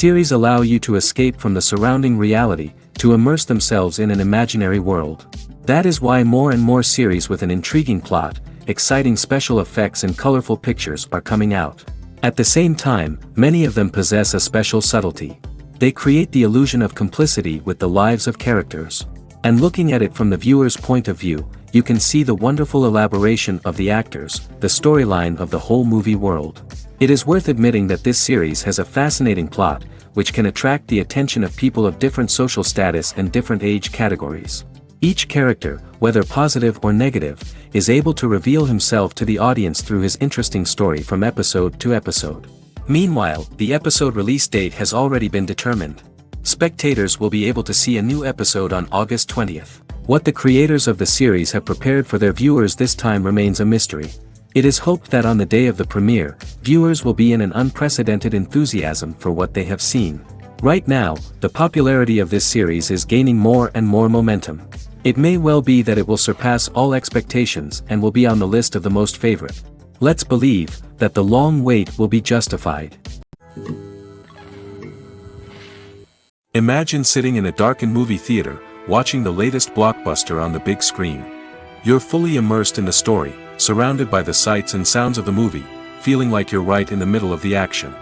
Series allow you to escape from the surrounding reality, to immerse themselves in an imaginary world. That is why more and more series with an intriguing plot, exciting special effects and colorful pictures are coming out. At the same time, many of them possess a special subtlety. They create the illusion of complicity with the lives of characters. And looking at it from the viewer's point of view, you can see the wonderful elaboration of the actors, the storyline of the whole movie world. It is worth admitting that this series has a fascinating plot, which can attract the attention of people of different social status and different age categories. Each character, whether positive or negative, is able to reveal himself to the audience through his interesting story from episode to episode. Meanwhile, the episode release date has already been determined. Spectators will be able to see a new episode on August 20th. What the creators of the series have prepared for their viewers this time remains a mystery. It is hoped that on the day of the premiere, viewers will be in an unprecedented enthusiasm for what they have seen. Right now, the popularity of this series is gaining more and more momentum. It may well be that it will surpass all expectations and will be on the list of the most favorite. Let's believe that the long wait will be justified. Imagine sitting in a darkened movie theater, watching the latest blockbuster on the big screen. You're fully immersed in the story, surrounded by the sights and sounds of the movie, feeling like you're right in the middle of the action.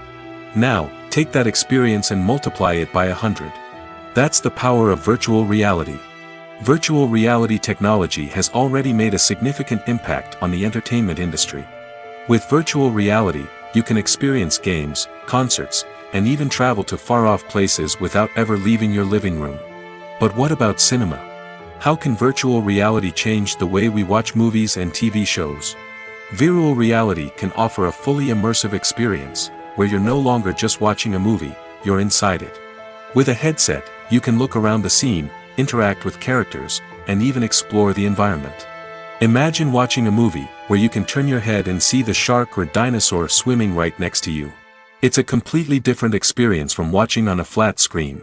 Now, take that experience and multiply it by 100. That's the power of virtual reality. Virtual reality technology has already made a significant impact on the entertainment industry. With virtual reality, you can experience games, concerts, and even travel to far-off places without ever leaving your living room. But what about cinema? How can virtual reality change the way we watch movies and TV shows? Virtual reality can offer a fully immersive experience, where you're no longer just watching a movie, you're inside it. With a headset, you can look around the scene, interact with characters, and even explore the environment. Imagine watching a movie, where you can turn your head and see the shark or dinosaur swimming right next to you. It's a completely different experience from watching on a flat screen.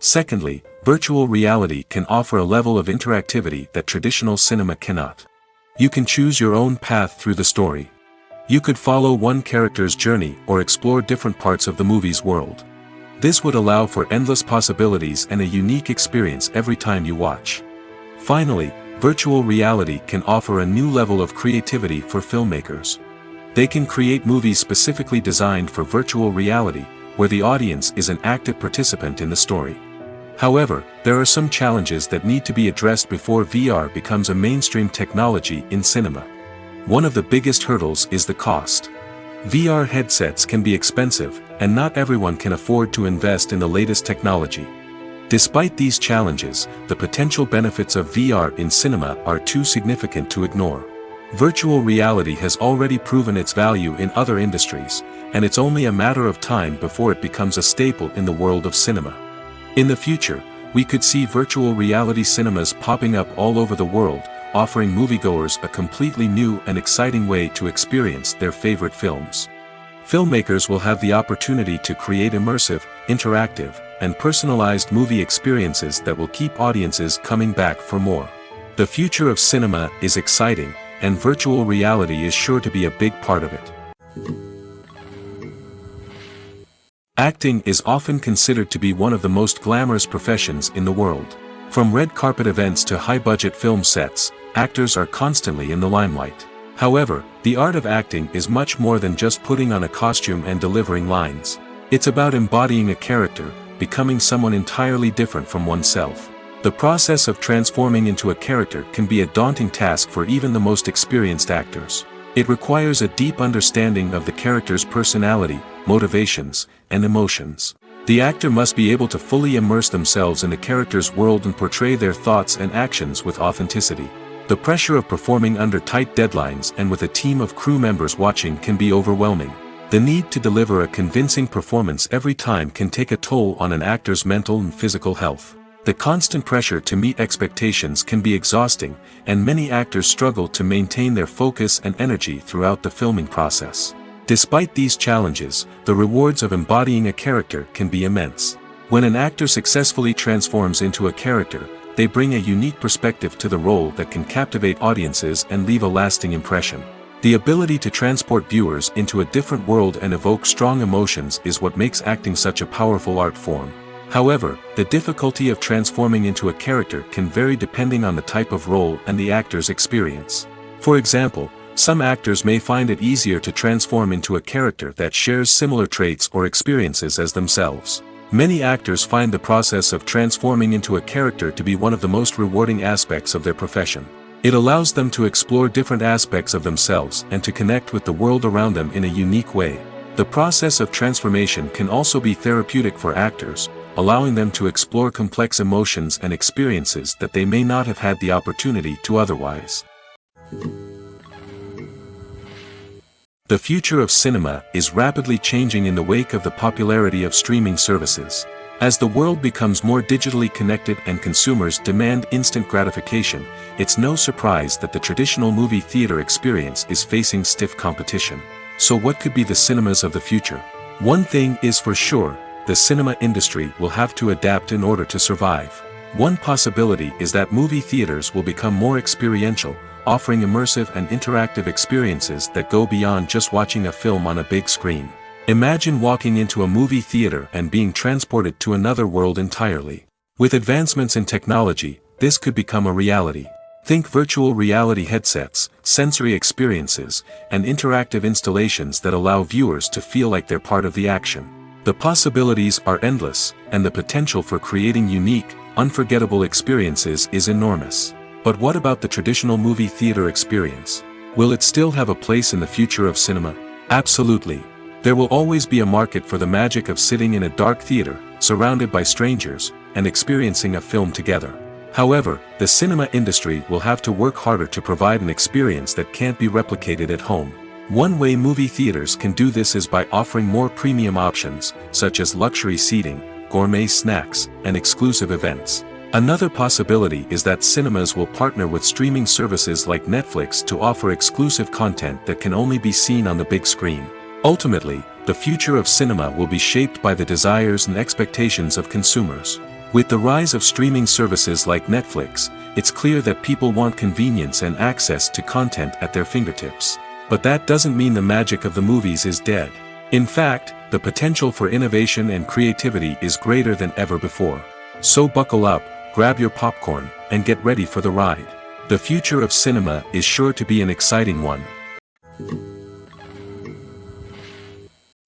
Secondly, virtual reality can offer a level of interactivity that traditional cinema cannot. You can choose your own path through the story. You could follow one character's journey or explore different parts of the movie's world. This would allow for endless possibilities and a unique experience every time you watch. Finally, virtual reality can offer a new level of creativity for filmmakers. They can create movies specifically designed for virtual reality, where the audience is an active participant in the story. However, there are some challenges that need to be addressed before VR becomes a mainstream technology in cinema. One of the biggest hurdles is the cost. VR headsets can be expensive, and not everyone can afford to invest in the latest technology. Despite these challenges, the potential benefits of VR in cinema are too significant to ignore. Virtual reality has already proven its value in other industries, and it's only a matter of time before it becomes a staple in the world of cinema. In the future, we could see virtual reality cinemas popping up all over the world, offering moviegoers a completely new and exciting way to experience their favorite films. Filmmakers will have the opportunity to create immersive, interactive, and personalized movie experiences that will keep audiences coming back for more. The future of cinema is exciting, and virtual reality is sure to be a big part of it. Acting is often considered to be one of the most glamorous professions in the world. From red carpet events to high-budget film sets, actors are constantly in the limelight. However, the art of acting is much more than just putting on a costume and delivering lines. It's about embodying a character, becoming someone entirely different from oneself. The process of transforming into a character can be a daunting task for even the most experienced actors. It requires a deep understanding of the character's personality, motivations, and emotions. The actor must be able to fully immerse themselves in the character's world and portray their thoughts and actions with authenticity. The pressure of performing under tight deadlines and with a team of crew members watching can be overwhelming. The need to deliver a convincing performance every time can take a toll on an actor's mental and physical health. The constant pressure to meet expectations can be exhausting, and many actors struggle to maintain their focus and energy throughout the filming process. Despite these challenges, the rewards of embodying a character can be immense. When an actor successfully transforms into a character, they bring a unique perspective to the role that can captivate audiences and leave a lasting impression. The ability to transport viewers into a different world and evoke strong emotions is what makes acting such a powerful art form. However, the difficulty of transforming into a character can vary depending on the type of role and the actor's experience. For example, some actors may find it easier to transform into a character that shares similar traits or experiences as themselves. Many actors find the process of transforming into a character to be one of the most rewarding aspects of their profession. It allows them to explore different aspects of themselves and to connect with the world around them in a unique way. The process of transformation can also be therapeutic for actors, allowing them to explore complex emotions and experiences that they may not have had the opportunity to otherwise. The future of cinema is rapidly changing in the wake of the popularity of streaming services. As the world becomes more digitally connected and consumers demand instant gratification, it's no surprise that the traditional movie theater experience is facing stiff competition. So what could be the cinemas of the future? One thing is for sure, the cinema industry will have to adapt in order to survive. One possibility is that movie theaters will become more experiential, offering immersive and interactive experiences that go beyond just watching a film on a big screen. Imagine walking into a movie theater and being transported to another world entirely. With advancements in technology, this could become a reality. Think virtual reality headsets, sensory experiences, and interactive installations that allow viewers to feel like they're part of the action. The possibilities are endless, and the potential for creating unique, unforgettable experiences is enormous. But what about the traditional movie theater experience? Will it still have a place in the future of cinema? Absolutely. There will always be a market for the magic of sitting in a dark theater, surrounded by strangers, and experiencing a film together. However, the cinema industry will have to work harder to provide an experience that can't be replicated at home. One way movie theaters can do this is by offering more premium options, such as luxury seating, gourmet snacks, and exclusive events. Another possibility is that cinemas will partner with streaming services like Netflix to offer exclusive content that can only be seen on the big screen. Ultimately, the future of cinema will be shaped by the desires and expectations of consumers. With the rise of streaming services like Netflix, it's clear that people want convenience and access to content at their fingertips. But that doesn't mean the magic of the movies is dead. In fact, the potential for innovation and creativity is greater than ever before. So buckle up, grab your popcorn, and get ready for the ride. The future of cinema is sure to be an exciting one.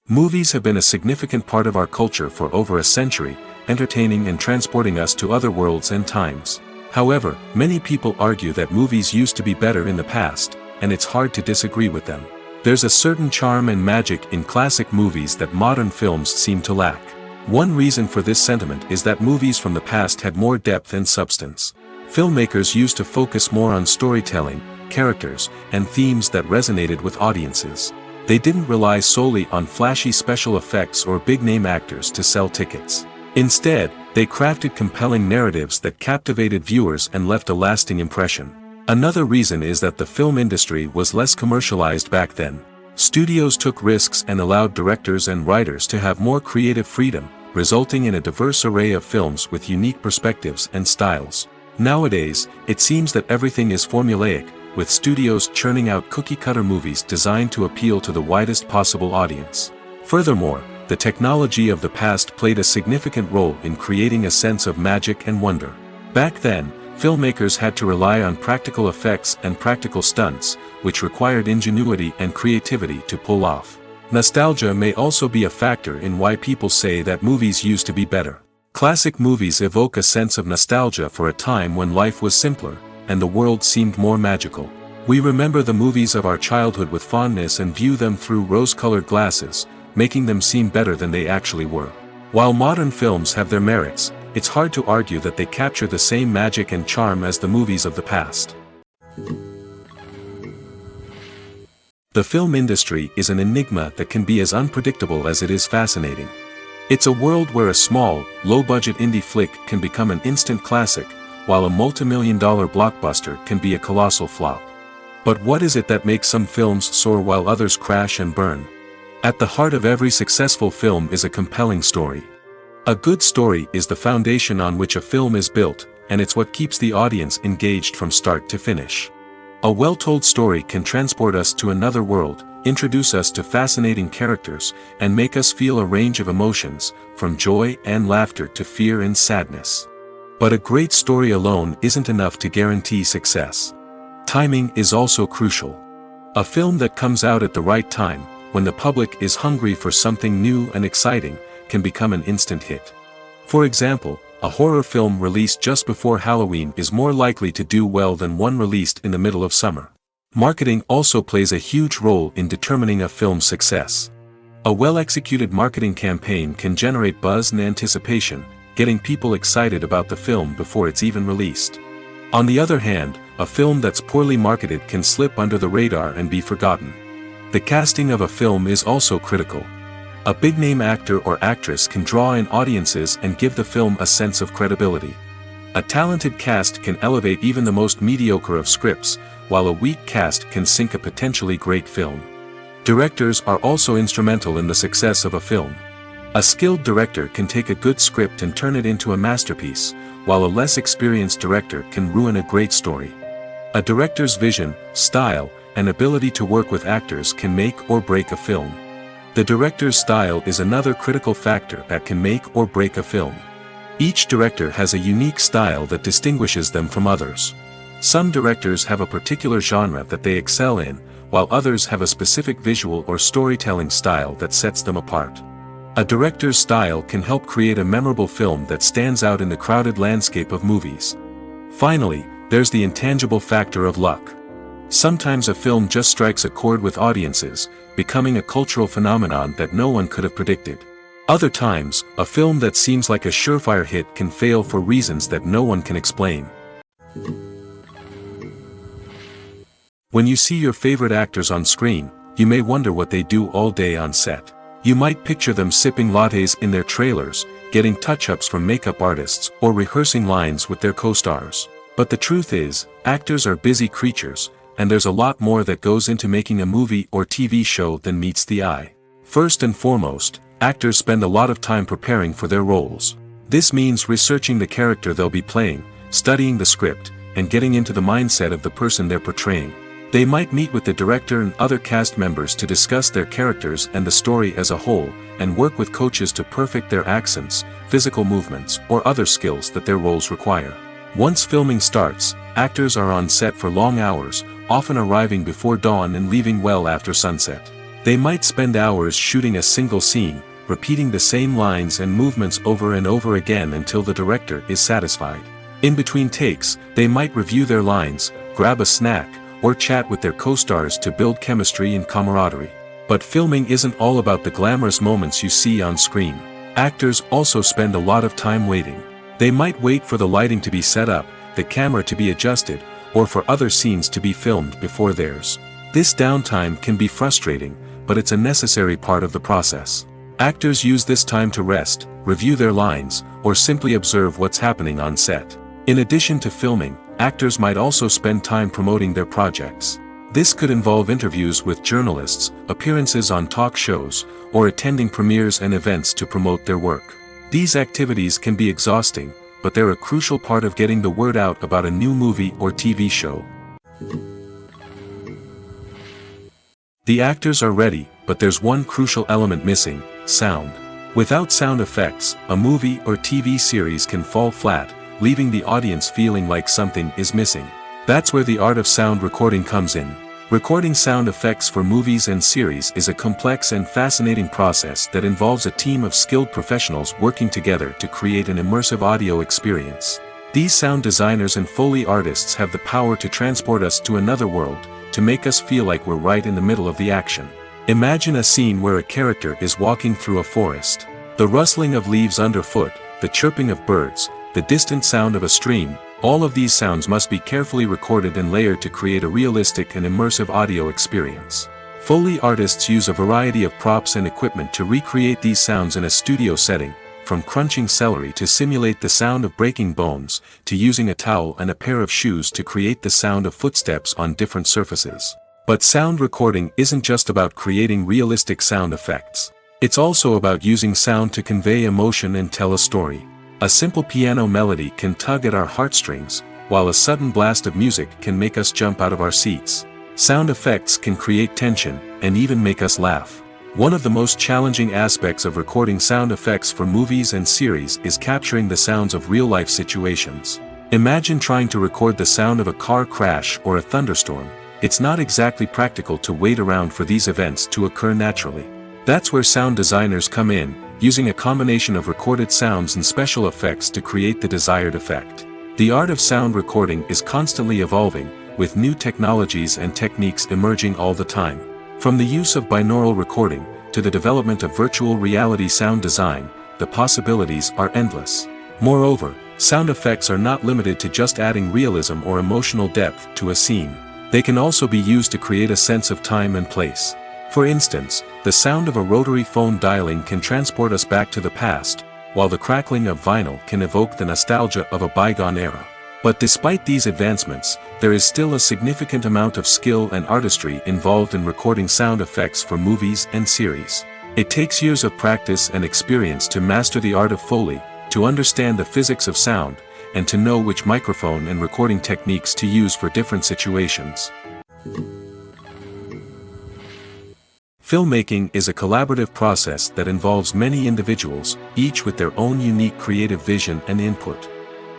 Movies have been a significant part of our culture for over a century, entertaining and transporting us to other worlds and times. However, many people argue that movies used to be better in the past, and it's hard to disagree with them. There's a certain charm and magic in classic movies that modern films seem to lack. One reason for this sentiment is that movies from the past had more depth and substance. Filmmakers used to focus more on storytelling, characters, and themes that resonated with audiences. They didn't rely solely on flashy special effects or big-name actors to sell tickets. Instead, they crafted compelling narratives that captivated viewers and left a lasting impression. Another reason is that the film industry was less commercialized back then. Studios took risks and allowed directors and writers to have more creative freedom, resulting in a diverse array of films with unique perspectives and styles. Nowadays, it seems that everything is formulaic, with studios churning out cookie-cutter movies designed to appeal to the widest possible audience. Furthermore, the technology of the past played a significant role in creating a sense of magic and wonder. Back then, filmmakers had to rely on practical effects and practical stunts, which required ingenuity and creativity to pull off. Nostalgia may also be a factor in why people say that movies used to be better. Classic movies evoke a sense of nostalgia for a time when life was simpler, and the world seemed more magical. We remember the movies of our childhood with fondness and view them through rose-colored glasses, making them seem better than they actually were. While modern films have their merits, it's hard to argue that they capture the same magic and charm as the movies of the past. The film industry is an enigma that can be as unpredictable as it is fascinating. It's a world where a small, low-budget indie flick can become an instant classic, while a multi-million-dollar blockbuster can be a colossal flop. But what is it that makes some films soar while others crash and burn? At the heart of every successful film is a compelling story. A good story is the foundation on which a film is built, and it's what keeps the audience engaged from start to finish. A well-told story can transport us to another world, introduce us to fascinating characters, and make us feel a range of emotions, from joy and laughter to fear and sadness. But a great story alone isn't enough to guarantee success. Timing is also crucial. A film that comes out at the right time, when the public is hungry for something new and exciting, can become an instant hit. For example, a horror film released just before Halloween is more likely to do well than one released in the middle of summer. Marketing also plays a huge role in determining a film's success. A well-executed marketing campaign can generate buzz and anticipation, getting people excited about the film before it's even released. On the other hand, a film that's poorly marketed can slip under the radar and be forgotten. The casting of a film is also critical. A big-name actor or actress can draw in audiences and give the film a sense of credibility. A talented cast can elevate even the most mediocre of scripts, while a weak cast can sink a potentially great film. Directors are also instrumental in the success of a film. A skilled director can take a good script and turn it into a masterpiece, while a less experienced director can ruin a great story. A director's vision, style, and ability to work with actors can make or break a film. The director's style is another critical factor that can make or break a film. Each director has a unique style that distinguishes them from others. Some directors have a particular genre that they excel in, while others have a specific visual or storytelling style that sets them apart. A director's style can help create a memorable film that stands out in the crowded landscape of movies. Finally, there's the intangible factor of luck. Sometimes a film just strikes a chord with audiences, becoming a cultural phenomenon that no one could have predicted. Other times, a film that seems like a surefire hit can fail for reasons that no one can explain. When you see your favorite actors on screen, you may wonder what they do all day on set. You might picture them sipping lattes in their trailers, getting touch-ups from makeup artists, or rehearsing lines with their co-stars. But the truth is, actors are busy creatures, and there's a lot more that goes into making a movie or TV show than meets the eye. First and foremost, actors spend a lot of time preparing for their roles. This means researching the character they'll be playing, studying the script, and getting into the mindset of the person they're portraying. They might meet with the director and other cast members to discuss their characters and the story as a whole, and work with coaches to perfect their accents, physical movements, or other skills that their roles require. Once filming starts, actors are on set for long hours, often arriving before dawn and leaving well after sunset. They might spend hours shooting a single scene, repeating the same lines and movements over and over again until the director is satisfied. In between takes, they might review their lines, grab a snack, or chat with their co-stars to build chemistry and camaraderie. But filming isn't all about the glamorous moments you see on screen. Actors also spend a lot of time waiting. They might wait for the lighting to be set up, the camera to be adjusted, or for other scenes to be filmed before theirs. This downtime can be frustrating, but it's a necessary part of the process. Actors use this time to rest, review their lines, or simply observe what's happening on set. In addition to filming, actors might also spend time promoting their projects. This could involve interviews with journalists, appearances on talk shows, or attending premieres and events to promote their work. These activities can be exhausting, but they're a crucial part of getting the word out about a new movie or TV show. The actors are ready, but there's one crucial element missing: sound. Without sound effects, a movie or TV series can fall flat, leaving the audience feeling like something is missing. That's where the art of sound recording comes in. Recording sound effects for movies and series is a complex and fascinating process that involves a team of skilled professionals working together to create an immersive audio experience. These sound designers and Foley artists have the power to transport us to another world, to make us feel like we're right in the middle of the action. Imagine a scene where a character is walking through a forest. The rustling of leaves underfoot, the chirping of birds, the distant sound of a stream, all of these sounds must be carefully recorded and layered to create a realistic and immersive audio experience. Foley artists use a variety of props and equipment to recreate these sounds in a studio setting, from crunching celery to simulate the sound of breaking bones, to using a towel and a pair of shoes to create the sound of footsteps on different surfaces. But sound recording isn't just about creating realistic sound effects. It's also about using sound to convey emotion and tell a story. A simple piano melody can tug at our heartstrings, while a sudden blast of music can make us jump out of our seats. Sound effects can create tension, and even make us laugh. One of the most challenging aspects of recording sound effects for movies and series is capturing the sounds of real-life situations. Imagine trying to record the sound of a car crash or a thunderstorm. It's not exactly practical to wait around for these events to occur naturally. That's where sound designers come in, using a combination of recorded sounds and special effects to create the desired effect. The art of sound recording is constantly evolving, with new technologies and techniques emerging all the time. From the use of binaural recording, to the development of virtual reality sound design, the possibilities are endless. Moreover, sound effects are not limited to just adding realism or emotional depth to a scene. They can also be used to create a sense of time and place. For instance, the sound of a rotary phone dialing can transport us back to the past, while the crackling of vinyl can evoke the nostalgia of a bygone era. But despite these advancements, there is still a significant amount of skill and artistry involved in recording sound effects for movies and series. It takes years of practice and experience to master the art of Foley, to understand the physics of sound, and to know which microphone and recording techniques to use for different situations. Filmmaking is a collaborative process that involves many individuals, each with their own unique creative vision and input.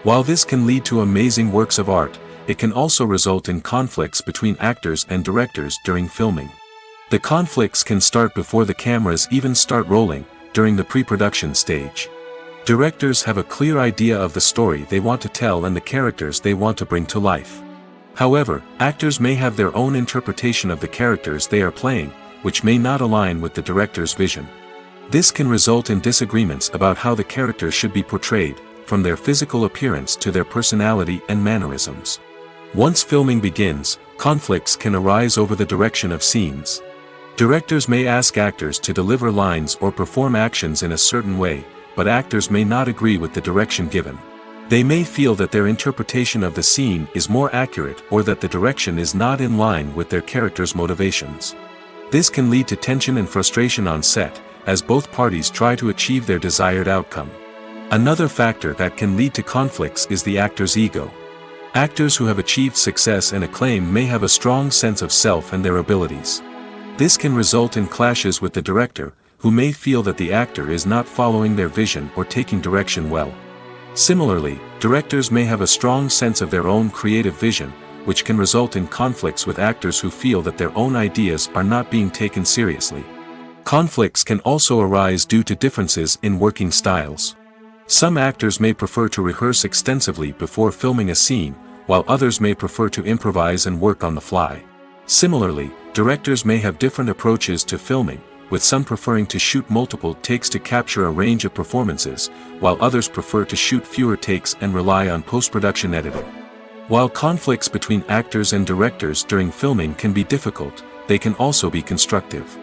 While this can lead to amazing works of art, it can also result in conflicts between actors and directors during filming. The conflicts can start before the cameras even start rolling, during the pre-production stage. Directors have a clear idea of the story they want to tell and the characters they want to bring to life. However, actors may have their own interpretation of the characters they are playing, which may not align with the director's vision. This can result in disagreements about how the characters should be portrayed, from their physical appearance to their personality and mannerisms. Once filming begins, conflicts can arise over the direction of scenes. Directors may ask actors to deliver lines or perform actions in a certain way, but actors may not agree with the direction given. They may feel that their interpretation of the scene is more accurate or that the direction is not in line with their character's motivations. This can lead to tension and frustration on set, as both parties try to achieve their desired outcome. Another factor that can lead to conflicts is the actor's ego. Actors who have achieved success and acclaim may have a strong sense of self and their abilities. This can result in clashes with the director, who may feel that the actor is not following their vision or taking direction well. Similarly, directors may have a strong sense of their own creative vision, which can result in conflicts with actors who feel that their own ideas are not being taken seriously. Conflicts can also arise due to differences in working styles. Some actors may prefer to rehearse extensively before filming a scene, while others may prefer to improvise and work on the fly. Similarly, directors may have different approaches to filming, with some preferring to shoot multiple takes to capture a range of performances, while others prefer to shoot fewer takes and rely on post-production editing. While conflicts between actors and directors during filming can be difficult, they can also be constructive.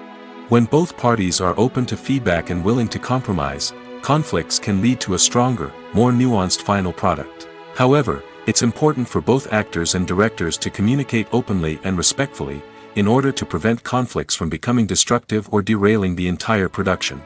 When both parties are open to feedback and willing to compromise, conflicts can lead to a stronger, more nuanced final product. However, it's important for both actors and directors to communicate openly and respectfully, in order to prevent conflicts from becoming destructive or derailing the entire production.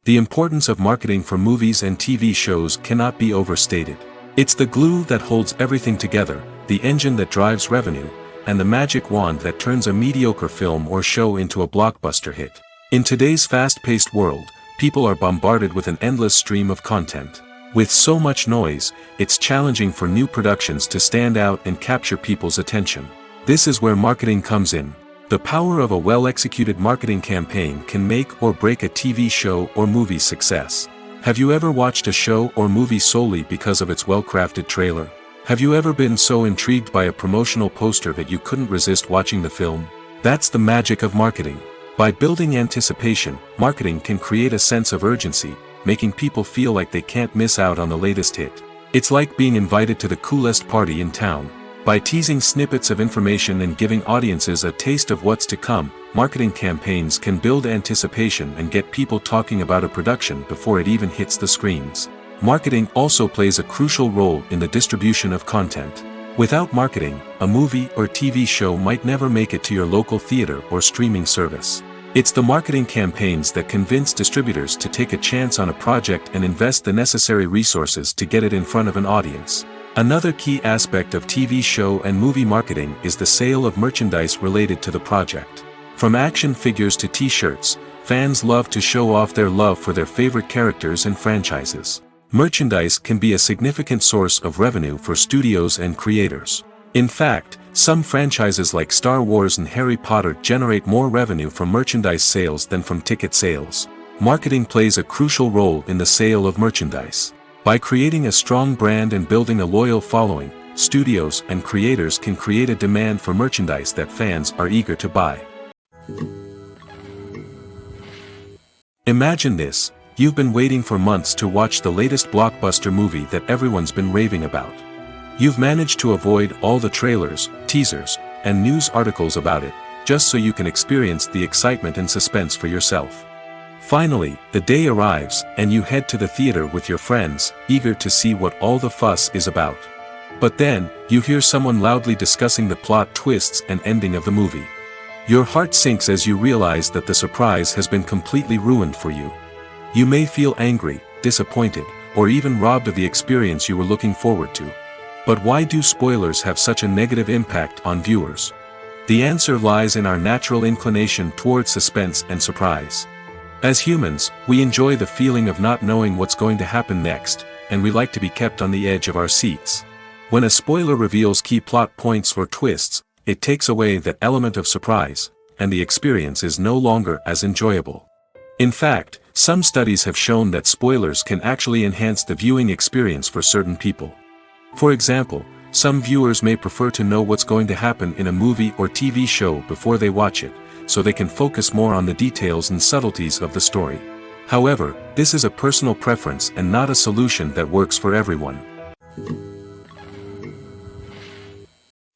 The importance of marketing for movies and TV shows cannot be overstated. It's the glue that holds everything together, the engine that drives revenue, and the magic wand that turns a mediocre film or show into a blockbuster hit. In today's fast-paced world, people are bombarded with an endless stream of content. With so much noise, it's challenging for new productions to stand out and capture people's attention. This is where marketing comes in. The power of a well-executed marketing campaign can make or break a TV show or movie's success. Have you ever watched a show or movie solely because of its well-crafted trailer? Have you ever been so intrigued by a promotional poster that you couldn't resist watching the film? That's the magic of marketing. By building anticipation, marketing can create a sense of urgency, making people feel like they can't miss out on the latest hit. It's like being invited to the coolest party in town. By teasing snippets of information and giving audiences a taste of what's to come, marketing campaigns can build anticipation and get people talking about a production before it even hits the screens. Marketing also plays a crucial role in the distribution of content. Without marketing, a movie or TV show might never make it to your local theater or streaming service. It's the marketing campaigns that convince distributors to take a chance on a project and invest the necessary resources to get it in front of an audience. Another key aspect of TV show and movie marketing is the sale of merchandise related to the project. From action figures to t-shirts, fans love to show off their love for their favorite characters and franchises. Merchandise can be a significant source of revenue for studios and creators. In fact, some franchises like Star Wars and Harry Potter generate more revenue from merchandise sales than from ticket sales. Marketing plays a crucial role in the sale of merchandise. By creating a strong brand and building a loyal following, studios and creators can create a demand for merchandise that fans are eager to buy. Imagine this: you've been waiting for months to watch the latest blockbuster movie that everyone's been raving about. You've managed to avoid all the trailers, teasers, and news articles about it, just so you can experience the excitement and suspense for yourself. Finally, the day arrives, and you head to the theater with your friends, eager to see what all the fuss is about. But then, you hear someone loudly discussing the plot twists and ending of the movie. Your heart sinks as you realize that the surprise has been completely ruined for you. You may feel angry, disappointed, or even robbed of the experience you were looking forward to. But why do spoilers have such a negative impact on viewers? The answer lies in our natural inclination towards suspense and surprise. As humans, we enjoy the feeling of not knowing what's going to happen next, and we like to be kept on the edge of our seats. When a spoiler reveals key plot points or twists, it takes away that element of surprise, and the experience is no longer as enjoyable. In fact, some studies have shown that spoilers can actually enhance the viewing experience for certain people. For example, some viewers may prefer to know what's going to happen in a movie or TV show before they watch it, so they can focus more on the details and subtleties of the story. However, this is a personal preference and not a solution that works for everyone.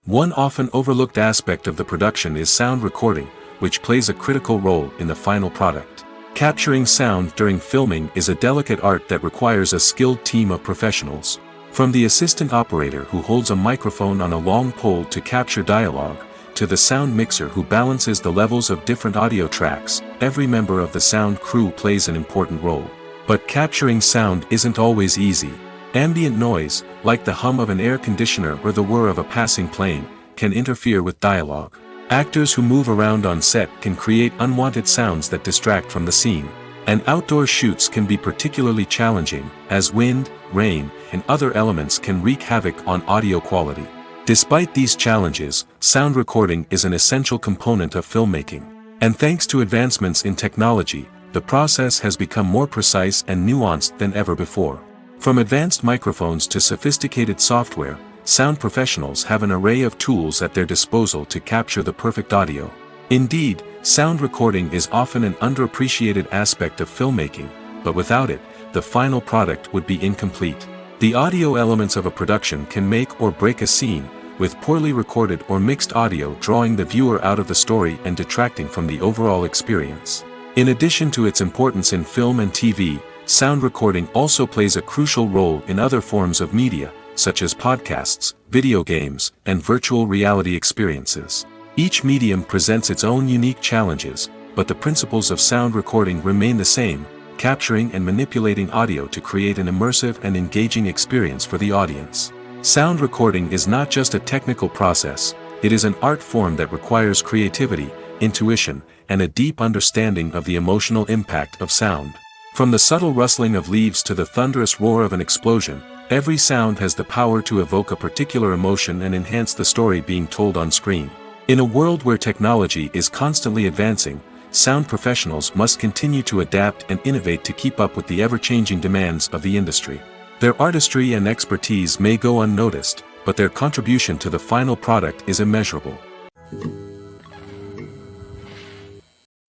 One often overlooked aspect of the production is sound recording, which plays a critical role in the final product. Capturing sound during filming is a delicate art that requires a skilled team of professionals. From the assistant operator who holds a microphone on a long pole to capture dialogue, to the sound mixer who balances the levels of different audio tracks, every member of the sound crew plays an important role. But capturing sound isn't always easy. Ambient noise, like the hum of an air conditioner or the whir of a passing plane, can interfere with dialogue. Actors who move around on set can create unwanted sounds that distract from the scene. And outdoor shoots can be particularly challenging, as wind, rain, and other elements can wreak havoc on audio quality. Despite these challenges, sound recording is an essential component of filmmaking. And thanks to advancements in technology, the process has become more precise and nuanced than ever before. From advanced microphones to sophisticated software, sound professionals have an array of tools at their disposal to capture the perfect audio. Indeed, sound recording is often an underappreciated aspect of filmmaking, but without it, the final product would be incomplete. The audio elements of a production can make or break a scene, with poorly recorded or mixed audio drawing the viewer out of the story and detracting from the overall experience. In addition to its importance in film and TV, sound recording also plays a crucial role in other forms of media, such as podcasts, video games, and virtual reality experiences. Each medium presents its own unique challenges, but the principles of sound recording remain the same: capturing and manipulating audio to create an immersive and engaging experience for the audience. Sound recording is not just a technical process, it is an art form that requires creativity, intuition, and a deep understanding of the emotional impact of sound. From the subtle rustling of leaves to the thunderous roar of an explosion, every sound has the power to evoke a particular emotion and enhance the story being told on screen. In a world where technology is constantly advancing, sound professionals must continue to adapt and innovate to keep up with the ever-changing demands of the industry. Their artistry and expertise may go unnoticed, but their contribution to the final product is immeasurable.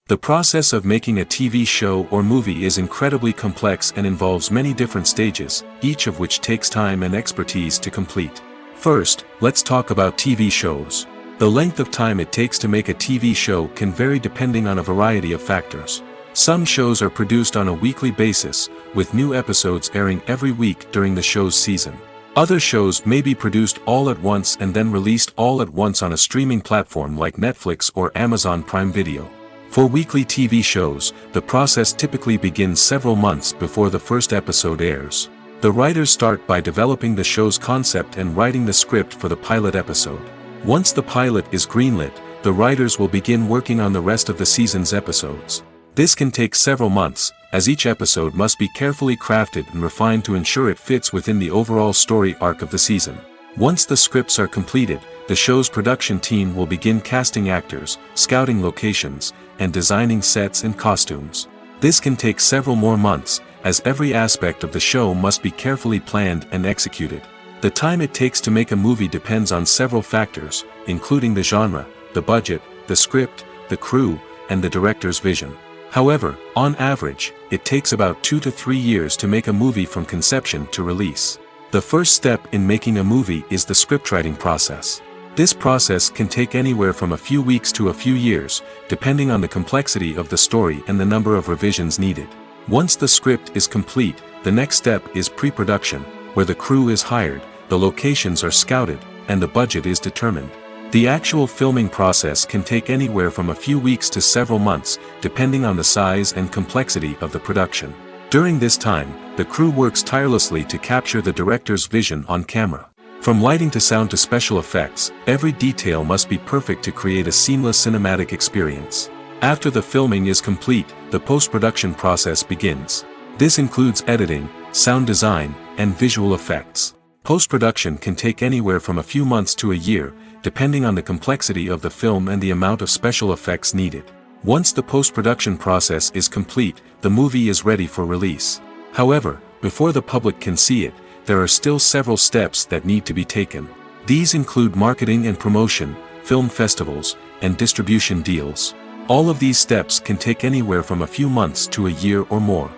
The process of making a TV show or movie is incredibly complex and involves many different stages, each of which takes time and expertise to complete. First, let's talk about TV shows. The length of time it takes to make a TV show can vary depending on a variety of factors. Some shows are produced on a weekly basis, with new episodes airing every week during the show's season. Other shows may be produced all at once and then released all at once on a streaming platform like Netflix or Amazon Prime Video. For weekly TV shows, the process typically begins several months before the first episode airs. The writers start by developing the show's concept and writing the script for the pilot episode. Once the pilot is greenlit, the writers will begin working on the rest of the season's episodes. This can take several months, as each episode must be carefully crafted and refined to ensure it fits within the overall story arc of the season. Once the scripts are completed, the show's production team will begin casting actors, scouting locations, and designing sets and costumes. This can take several more months, as every aspect of the show must be carefully planned and executed. The time it takes to make a movie depends on several factors, including the genre, the budget, the script, the crew, and the director's vision. However, on average, it takes about 2 to 3 years to make a movie from conception to release. The first step in making a movie is the scriptwriting process. This process can take anywhere from a few weeks to a few years, depending on the complexity of the story and the number of revisions needed. Once the script is complete, the next step is pre-production, where the crew is hired, the locations are scouted, and the budget is determined. The actual filming process can take anywhere from a few weeks to several months, depending on the size and complexity of the production. During this time, the crew works tirelessly to capture the director's vision on camera. From lighting to sound to special effects, every detail must be perfect to create a seamless cinematic experience. After the filming is complete, the post-production process begins. This includes editing, sound design, and visual effects. Post-production can take anywhere from a few months to a year, depending on the complexity of the film and the amount of special effects needed. Once the post-production process is complete, the movie is ready for release. However, before the public can see it, there are still several steps that need to be taken. These include marketing and promotion, film festivals, and distribution deals. All of these steps can take anywhere from a few months to a year or more.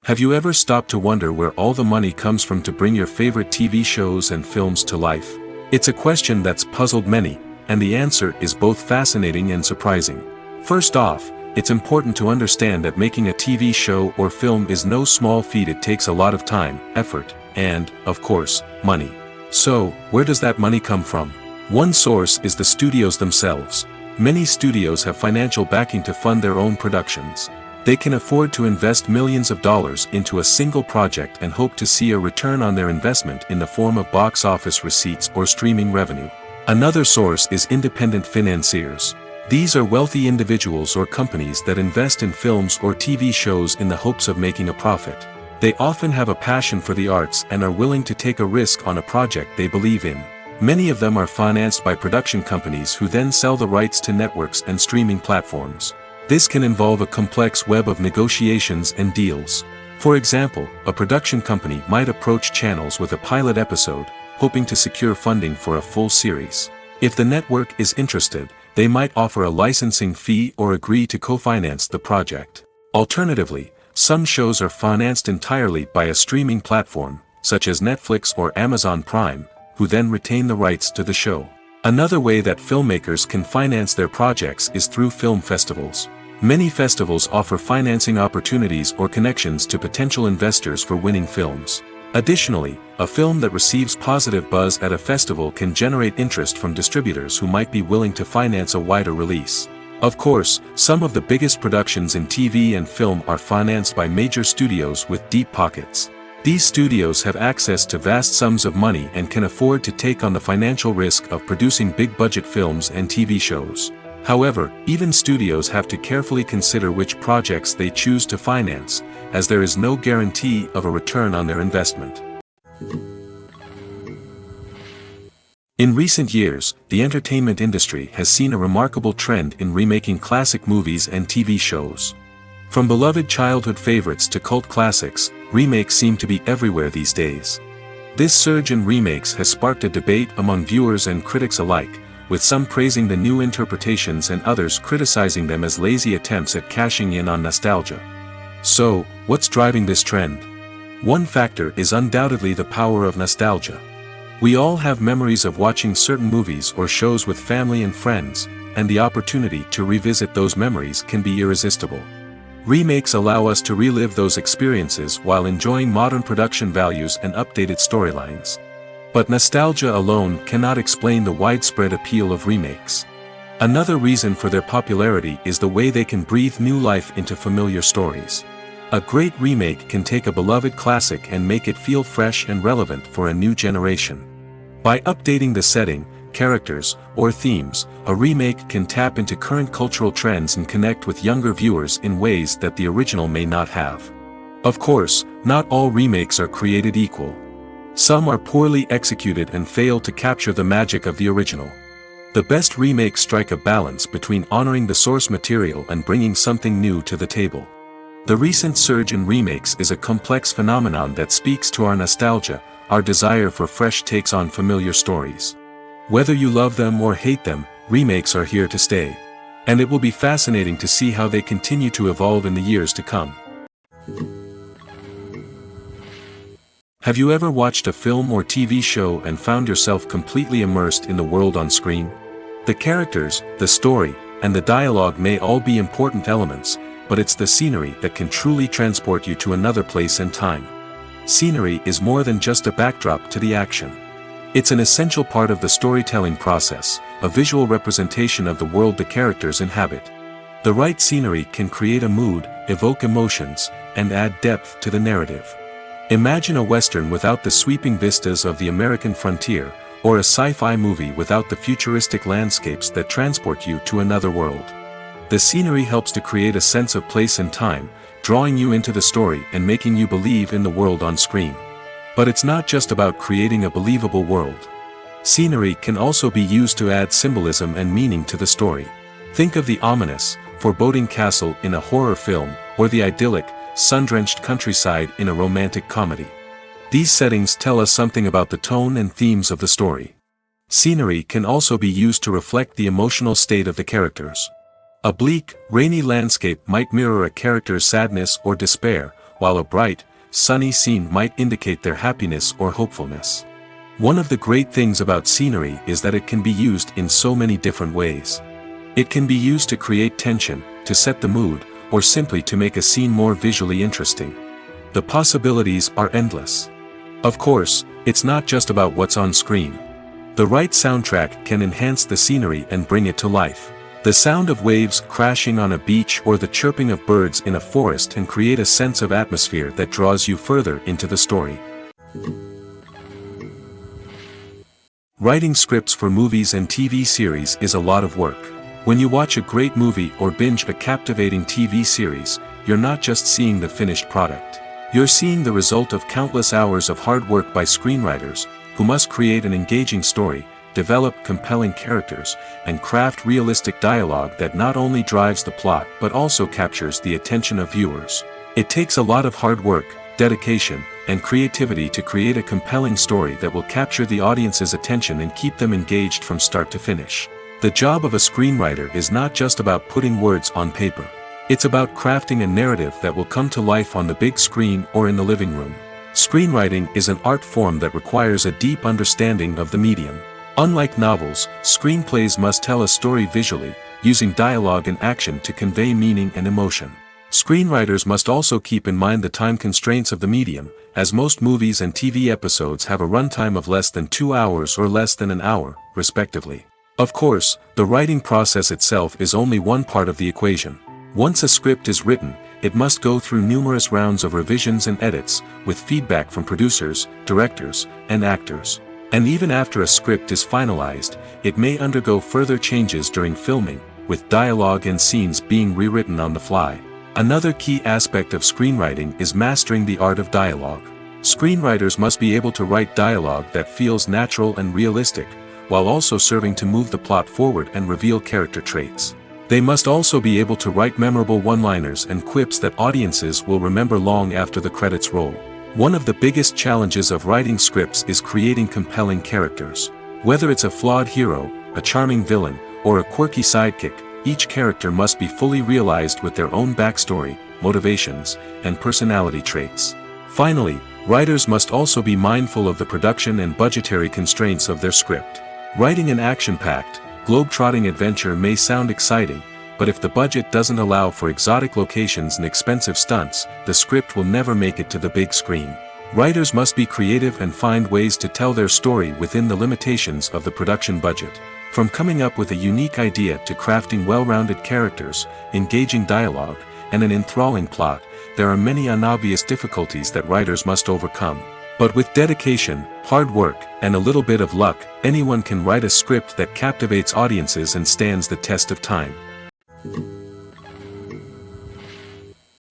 Have you ever stopped to wonder where all the money comes from to bring your favorite TV shows and films to life? It's a question that's puzzled many, and the answer is both fascinating and surprising. First off, it's important to understand that making a TV show or film is no small feat. It takes a lot of time, effort, and, of course, money. So, where does that money come from? One source is the studios themselves. Many studios have financial backing to fund their own productions. They can afford to invest millions of dollars into a single project and hope to see a return on their investment in the form of box office receipts or streaming revenue. Another source is independent financiers. These are wealthy individuals or companies that invest in films or TV shows in the hopes of making a profit. They often have a passion for the arts and are willing to take a risk on a project they believe in. Many of them are financed by production companies who then sell the rights to networks and streaming platforms. This can involve a complex web of negotiations and deals. For example, a production company might approach channels with a pilot episode, hoping to secure funding for a full series. If the network is interested, they might offer a licensing fee or agree to co-finance the project. Alternatively, some shows are financed entirely by a streaming platform, such as Netflix or Amazon Prime, who then retain the rights to the show. Another way that filmmakers can finance their projects is through film festivals. Many festivals offer financing opportunities or connections to potential investors for winning films. Additionally, a film that receives positive buzz at a festival can generate interest from distributors who might be willing to finance a wider release. Of course, some of the biggest productions in TV and film are financed by major studios with deep pockets. These studios have access to vast sums of money and can afford to take on the financial risk of producing big-budget films and TV shows. However, even studios have to carefully consider which projects they choose to finance, as there is no guarantee of a return on their investment. In recent years, the entertainment industry has seen a remarkable trend in remaking classic movies and TV shows. From beloved childhood favorites to cult classics, remakes seem to be everywhere these days. This surge in remakes has sparked a debate among viewers and critics alike, with some praising the new interpretations and others criticizing them as lazy attempts at cashing in on nostalgia. So, what's driving this trend? One factor is undoubtedly the power of nostalgia. We all have memories of watching certain movies or shows with family and friends, and the opportunity to revisit those memories can be irresistible. Remakes allow us to relive those experiences while enjoying modern production values and updated storylines. But nostalgia alone cannot explain the widespread appeal of remakes. Another reason for their popularity is the way they can breathe new life into familiar stories. A great remake can take a beloved classic and make it feel fresh and relevant for a new generation. By updating the setting, characters, or themes, a remake can tap into current cultural trends and connect with younger viewers in ways that the original may not have. Of course, not all remakes are created equal. Some are poorly executed and fail to capture the magic of the original. The best remakes strike a balance between honoring the source material and bringing something new to the table. The recent surge in remakes is a complex phenomenon that speaks to our nostalgia, our desire for fresh takes on familiar stories. Whether you love them or hate them, remakes are here to stay. And it will be fascinating to see how they continue to evolve in the years to come. Have you ever watched a film or TV show and found yourself completely immersed in the world on screen? The characters, the story, and the dialogue may all be important elements, but it's the scenery that can truly transport you to another place and time. Scenery is more than just a backdrop to the action. It's an essential part of the storytelling process, a visual representation of the world the characters inhabit. The right scenery can create a mood, evoke emotions, and add depth to the narrative. Imagine a Western without the sweeping vistas of the American frontier, or a sci-fi movie without the futuristic landscapes that transport you to another world. The scenery helps to create a sense of place and time, drawing you into the story and making you believe in the world on screen. But it's not just about creating a believable world. Scenery can also be used to add symbolism and meaning to the story. Think of the ominous, foreboding castle in a horror film, or the idyllic, sun-drenched countryside in a romantic comedy. These settings tell us something about the tone and themes of the story. Scenery can also be used to reflect the emotional state of the characters. A bleak, rainy landscape might mirror a character's sadness or despair, while a bright, sunny scene might indicate their happiness or hopefulness. One of the great things about scenery is that it can be used in so many different ways. It can be used to create tension, to set the mood, or simply to make a scene more visually interesting. The possibilities are endless. Of course, it's not just about what's on screen. The right soundtrack can enhance the scenery and bring it to life. The sound of waves crashing on a beach or the chirping of birds in a forest can create a sense of atmosphere that draws you further into the story. Writing scripts for movies and TV series is a lot of work. When you watch a great movie or binge a captivating TV series, you're not just seeing the finished product. You're seeing the result of countless hours of hard work by screenwriters, who must create an engaging story, develop compelling characters, and craft realistic dialogue that not only drives the plot but also captures the attention of viewers. It takes a lot of hard work, dedication, and creativity to create a compelling story that will capture the audience's attention and keep them engaged from start to finish. The job of a screenwriter is not just about putting words on paper. It's about crafting a narrative that will come to life on the big screen or in the living room. Screenwriting is an art form that requires a deep understanding of the medium. Unlike novels, screenplays must tell a story visually, using dialogue and action to convey meaning and emotion. Screenwriters must also keep in mind the time constraints of the medium, as most movies and TV episodes have a runtime of less than 2 hours or less than an hour, respectively. Of course, the writing process itself is only one part of the equation. Once a script is written, it must go through numerous rounds of revisions and edits, with feedback from producers, directors, and actors. And even after a script is finalized, it may undergo further changes during filming, with dialogue and scenes being rewritten on the fly. Another key aspect of screenwriting is mastering the art of dialogue. Screenwriters must be able to write dialogue that feels natural and realistic, while also serving to move the plot forward and reveal character traits. They must also be able to write memorable one-liners and quips that audiences will remember long after the credits roll. One of the biggest challenges of writing scripts is creating compelling characters. Whether it's a flawed hero, a charming villain, or a quirky sidekick, each character must be fully realized with their own backstory, motivations, and personality traits. Finally, writers must also be mindful of the production and budgetary constraints of their script. Writing an action-packed, globe-trotting adventure may sound exciting, but if the budget doesn't allow for exotic locations and expensive stunts, the script will never make it to the big screen. Writers must be creative and find ways to tell their story within the limitations of the production budget. From coming up with a unique idea to crafting well-rounded characters, engaging dialogue, and an enthralling plot, there are many unobvious difficulties that writers must overcome. But with dedication, hard work, and a little bit of luck, anyone can write a script that captivates audiences and stands the test of time.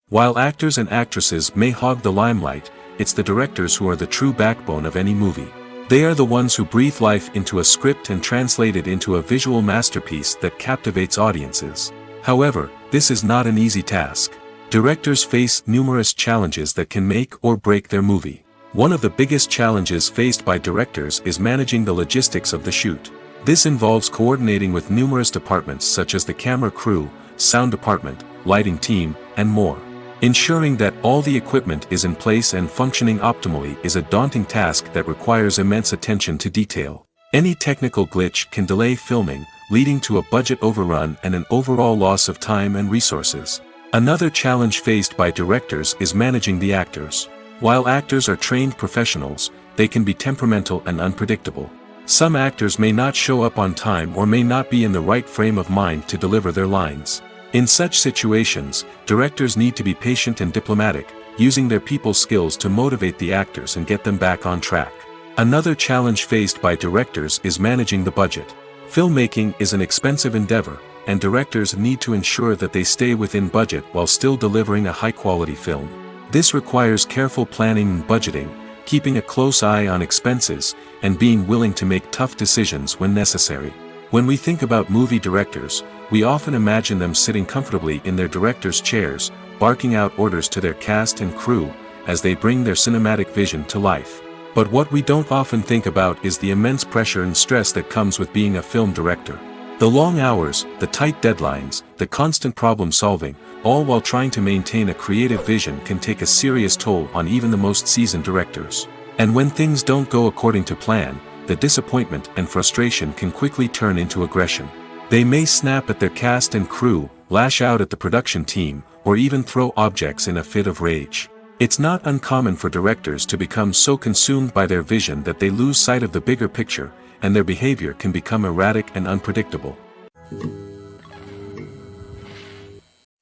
While actors and actresses may hog the limelight, it's the directors who are the true backbone of any movie. They are the ones who breathe life into a script and translate it into a visual masterpiece that captivates audiences. However, this is not an easy task. Directors face numerous challenges that can make or break their movie. One of the biggest challenges faced by directors is managing the logistics of the shoot. This involves coordinating with numerous departments such as the camera crew, sound department, lighting team, and more. Ensuring that all the equipment is in place and functioning optimally is a daunting task that requires immense attention to detail. Any technical glitch can delay filming, leading to a budget overrun and an overall loss of time and resources. Another challenge faced by directors is managing the actors. While actors are trained professionals, they can be temperamental and unpredictable. Some actors may not show up on time or may not be in the right frame of mind to deliver their lines. In such situations, directors need to be patient and diplomatic, using their people skills to motivate the actors and get them back on track. Another challenge faced by directors is managing the budget. Filmmaking is an expensive endeavor, and directors need to ensure that they stay within budget while still delivering a high-quality film. This requires careful planning and budgeting, keeping a close eye on expenses, and being willing to make tough decisions when necessary. When we think about movie directors, we often imagine them sitting comfortably in their director's chairs, barking out orders to their cast and crew, as they bring their cinematic vision to life. But what we don't often think about is the immense pressure and stress that comes with being a film director. The long hours, the tight deadlines, the constant problem-solving, all while trying to maintain a creative vision can take a serious toll on even the most seasoned directors. And when things don't go according to plan, the disappointment and frustration can quickly turn into aggression. They may snap at their cast and crew, lash out at the production team, or even throw objects in a fit of rage. It's not uncommon for directors to become so consumed by their vision that they lose sight of the bigger picture, and their behavior can become erratic and unpredictable.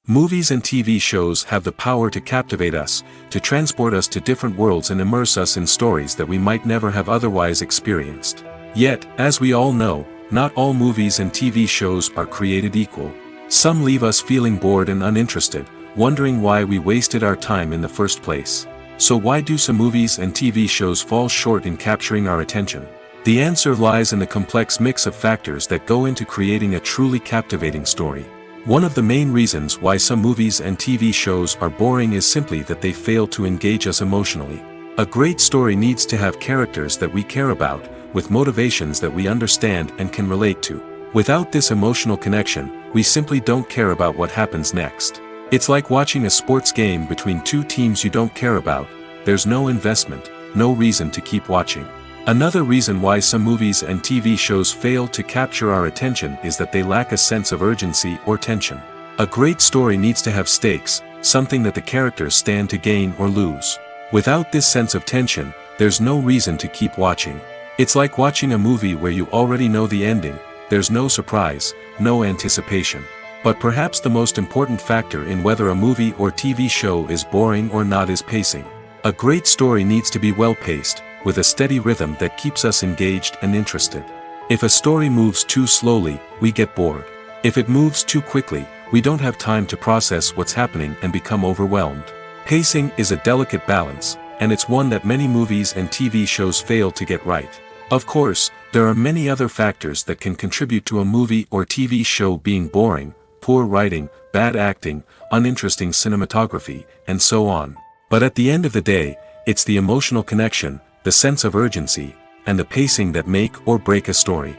Movies and TV shows have the power to captivate us, to transport us to different worlds and immerse us in stories that we might never have otherwise experienced. Yet, as we all know, not all movies and TV shows are created equal. Some leave us feeling bored and uninterested, wondering why we wasted our time in the first place. So why do some movies and TV shows fall short in capturing our attention? The answer lies in the complex mix of factors that go into creating a truly captivating story. One of the main reasons why some movies and TV shows are boring is simply that they fail to engage us emotionally. A great story needs to have characters that we care about, with motivations that we understand and can relate to. Without this emotional connection, we simply don't care about what happens next. It's like watching a sports game between two teams you don't care about. There's no investment, no reason to keep watching. Another reason why some movies and TV shows fail to capture our attention is that they lack a sense of urgency or tension. A great story needs to have stakes, something that the characters stand to gain or lose. Without this sense of tension, there's no reason to keep watching. It's like watching a movie where you already know the ending, there's no surprise, no anticipation. But perhaps the most important factor in whether a movie or TV show is boring or not is pacing. A great story needs to be well-paced, with a steady rhythm that keeps us engaged and interested. If a story moves too slowly, we get bored. If it moves too quickly, we don't have time to process what's happening and become overwhelmed. Pacing is a delicate balance, and it's one that many movies and TV shows fail to get right. Of course, there are many other factors that can contribute to a movie or TV show being boring: poor writing, bad acting, uninteresting cinematography, and so on. But at the end of the day, it's the emotional connection, the sense of urgency, and the pacing that make or break a story.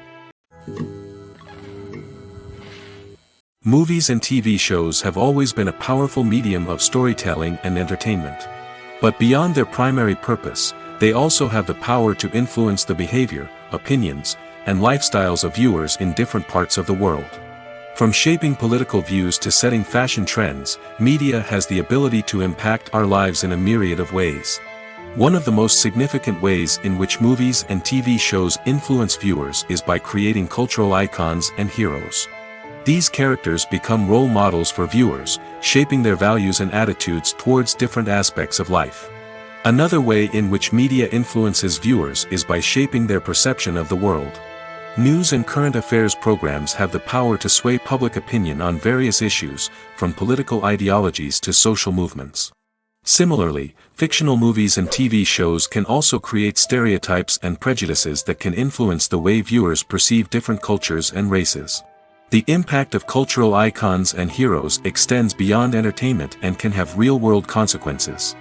Movies and TV shows have always been a powerful medium of storytelling and entertainment. But beyond their primary purpose, they also have the power to influence the behavior, opinions, and lifestyles of viewers in different parts of the world. From shaping political views to setting fashion trends, media has the ability to impact our lives in a myriad of ways. One of the most significant ways in which movies and TV shows influence viewers is by creating cultural icons and heroes. These characters become role models for viewers, shaping their values and attitudes towards different aspects of life. Another way in which media influences viewers is by shaping their perception of the world. News and current affairs programs have the power to sway public opinion on various issues, from political ideologies to social movements. Similarly, fictional movies and TV shows can also create stereotypes and prejudices that can influence the way viewers perceive different cultures and races. The impact of cultural icons and heroes extends beyond entertainment and can have real-world consequences.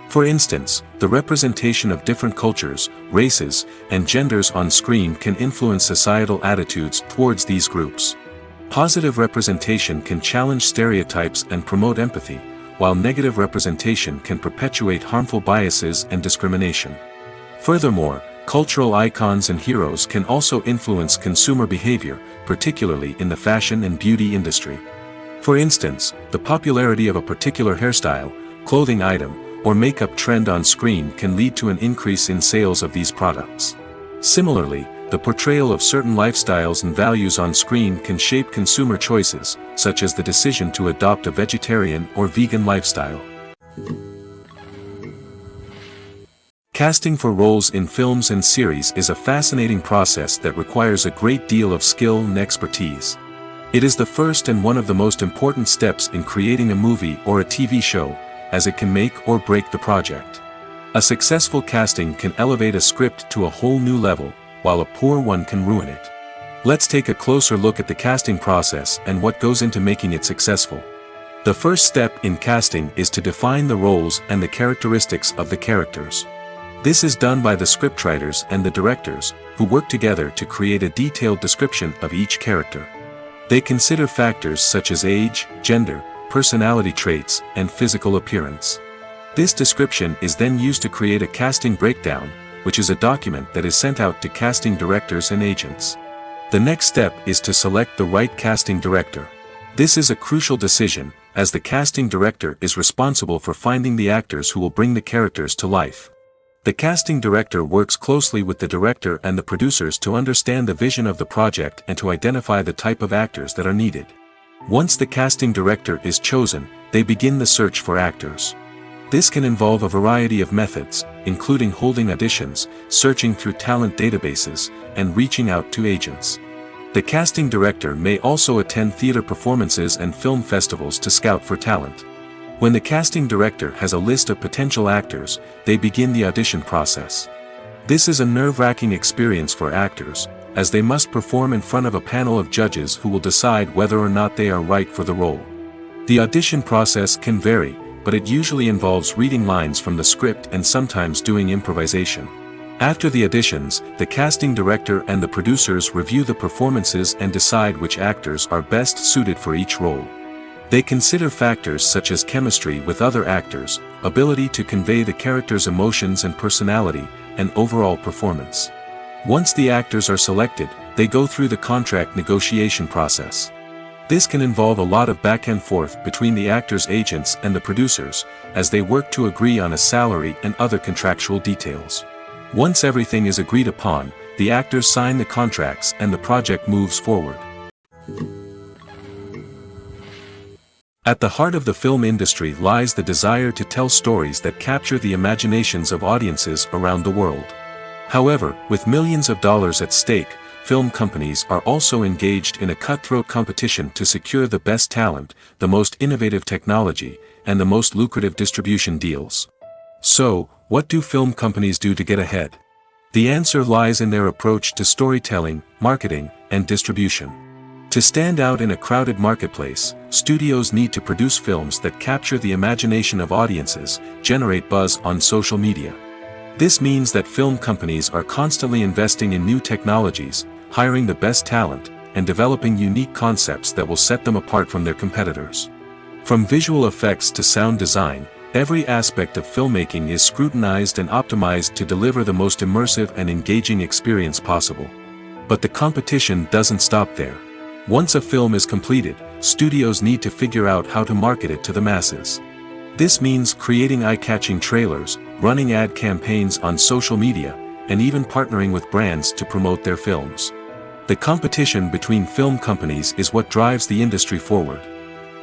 For instance, the representation of different cultures, races, and genders on screen can influence societal attitudes towards these groups. Positive representation can challenge stereotypes and promote empathy, while negative representation can perpetuate harmful biases and discrimination. Furthermore, cultural icons and heroes can also influence consumer behavior, particularly in the fashion and beauty industry. For instance, the popularity of a particular hairstyle, clothing item, or makeup trend on screen can lead to an increase in sales of these products. Similarly, the portrayal of certain lifestyles and values on screen can shape consumer choices, such as the decision to adopt a vegetarian or vegan lifestyle. Casting for roles in films and series is a fascinating process that requires a great deal of skill and expertise. It is the first and one of the most important steps in creating a movie or a TV show, as it can make or break the project. A successful casting can elevate a script to a whole new level, while a poor one can ruin it. Let's take a closer look at the casting process and what goes into making it successful. The first step in casting is to define the roles and the characteristics of the characters. This is done by the scriptwriters and the directors, who work together to create a detailed description of each character. They consider factors such as age, gender, personality traits, and physical appearance. This description is then used to create a casting breakdown, which is a document that is sent out to casting directors and agents. The next step is to select the right casting director. This is a crucial decision, as the casting director is responsible for finding the actors who will bring the characters to life. The casting director works closely with the director and the producers to understand the vision of the project and to identify the type of actors that are needed. Once the casting director is chosen, they begin the search for actors. This can involve a variety of methods, including holding auditions, searching through talent databases, and reaching out to agents. The casting director may also attend theater performances and film festivals to scout for talent. When the casting director has a list of potential actors, they begin the audition process. This is a nerve-wracking experience for actors, as they must perform in front of a panel of judges who will decide whether or not they are right for the role. The audition process can vary, but it usually involves reading lines from the script and sometimes doing improvisation. After the auditions, the casting director and the producers review the performances and decide which actors are best suited for each role. They consider factors such as chemistry with other actors, ability to convey the character's emotions and personality, and overall performance. Once the actors are selected, they go through the contract negotiation process. This can involve a lot of back and forth between the actors' agents and the producers, as they work to agree on a salary and other contractual details. Once everything is agreed upon, the actors sign the contracts and the project moves forward. At the heart of the film industry lies the desire to tell stories that capture the imaginations of audiences around the world. However, with millions of dollars at stake, film companies are also engaged in a cutthroat competition to secure the best talent, the most innovative technology, and the most lucrative distribution deals. So, what do film companies do to get ahead? The answer lies in their approach to storytelling, marketing, and distribution. To stand out in a crowded marketplace, studios need to produce films that capture the imagination of audiences, generate buzz on social media. This means that film companies are constantly investing in new technologies, hiring the best talent, and developing unique concepts that will set them apart from their competitors. From visual effects to sound design, every aspect of filmmaking is scrutinized and optimized to deliver the most immersive and engaging experience possible. But the competition doesn't stop there. Once a film is completed, studios need to figure out how to market it to the masses. This means creating eye-catching trailers, running ad campaigns on social media, and even partnering with brands to promote their films. The competition between film companies is what drives the industry forward.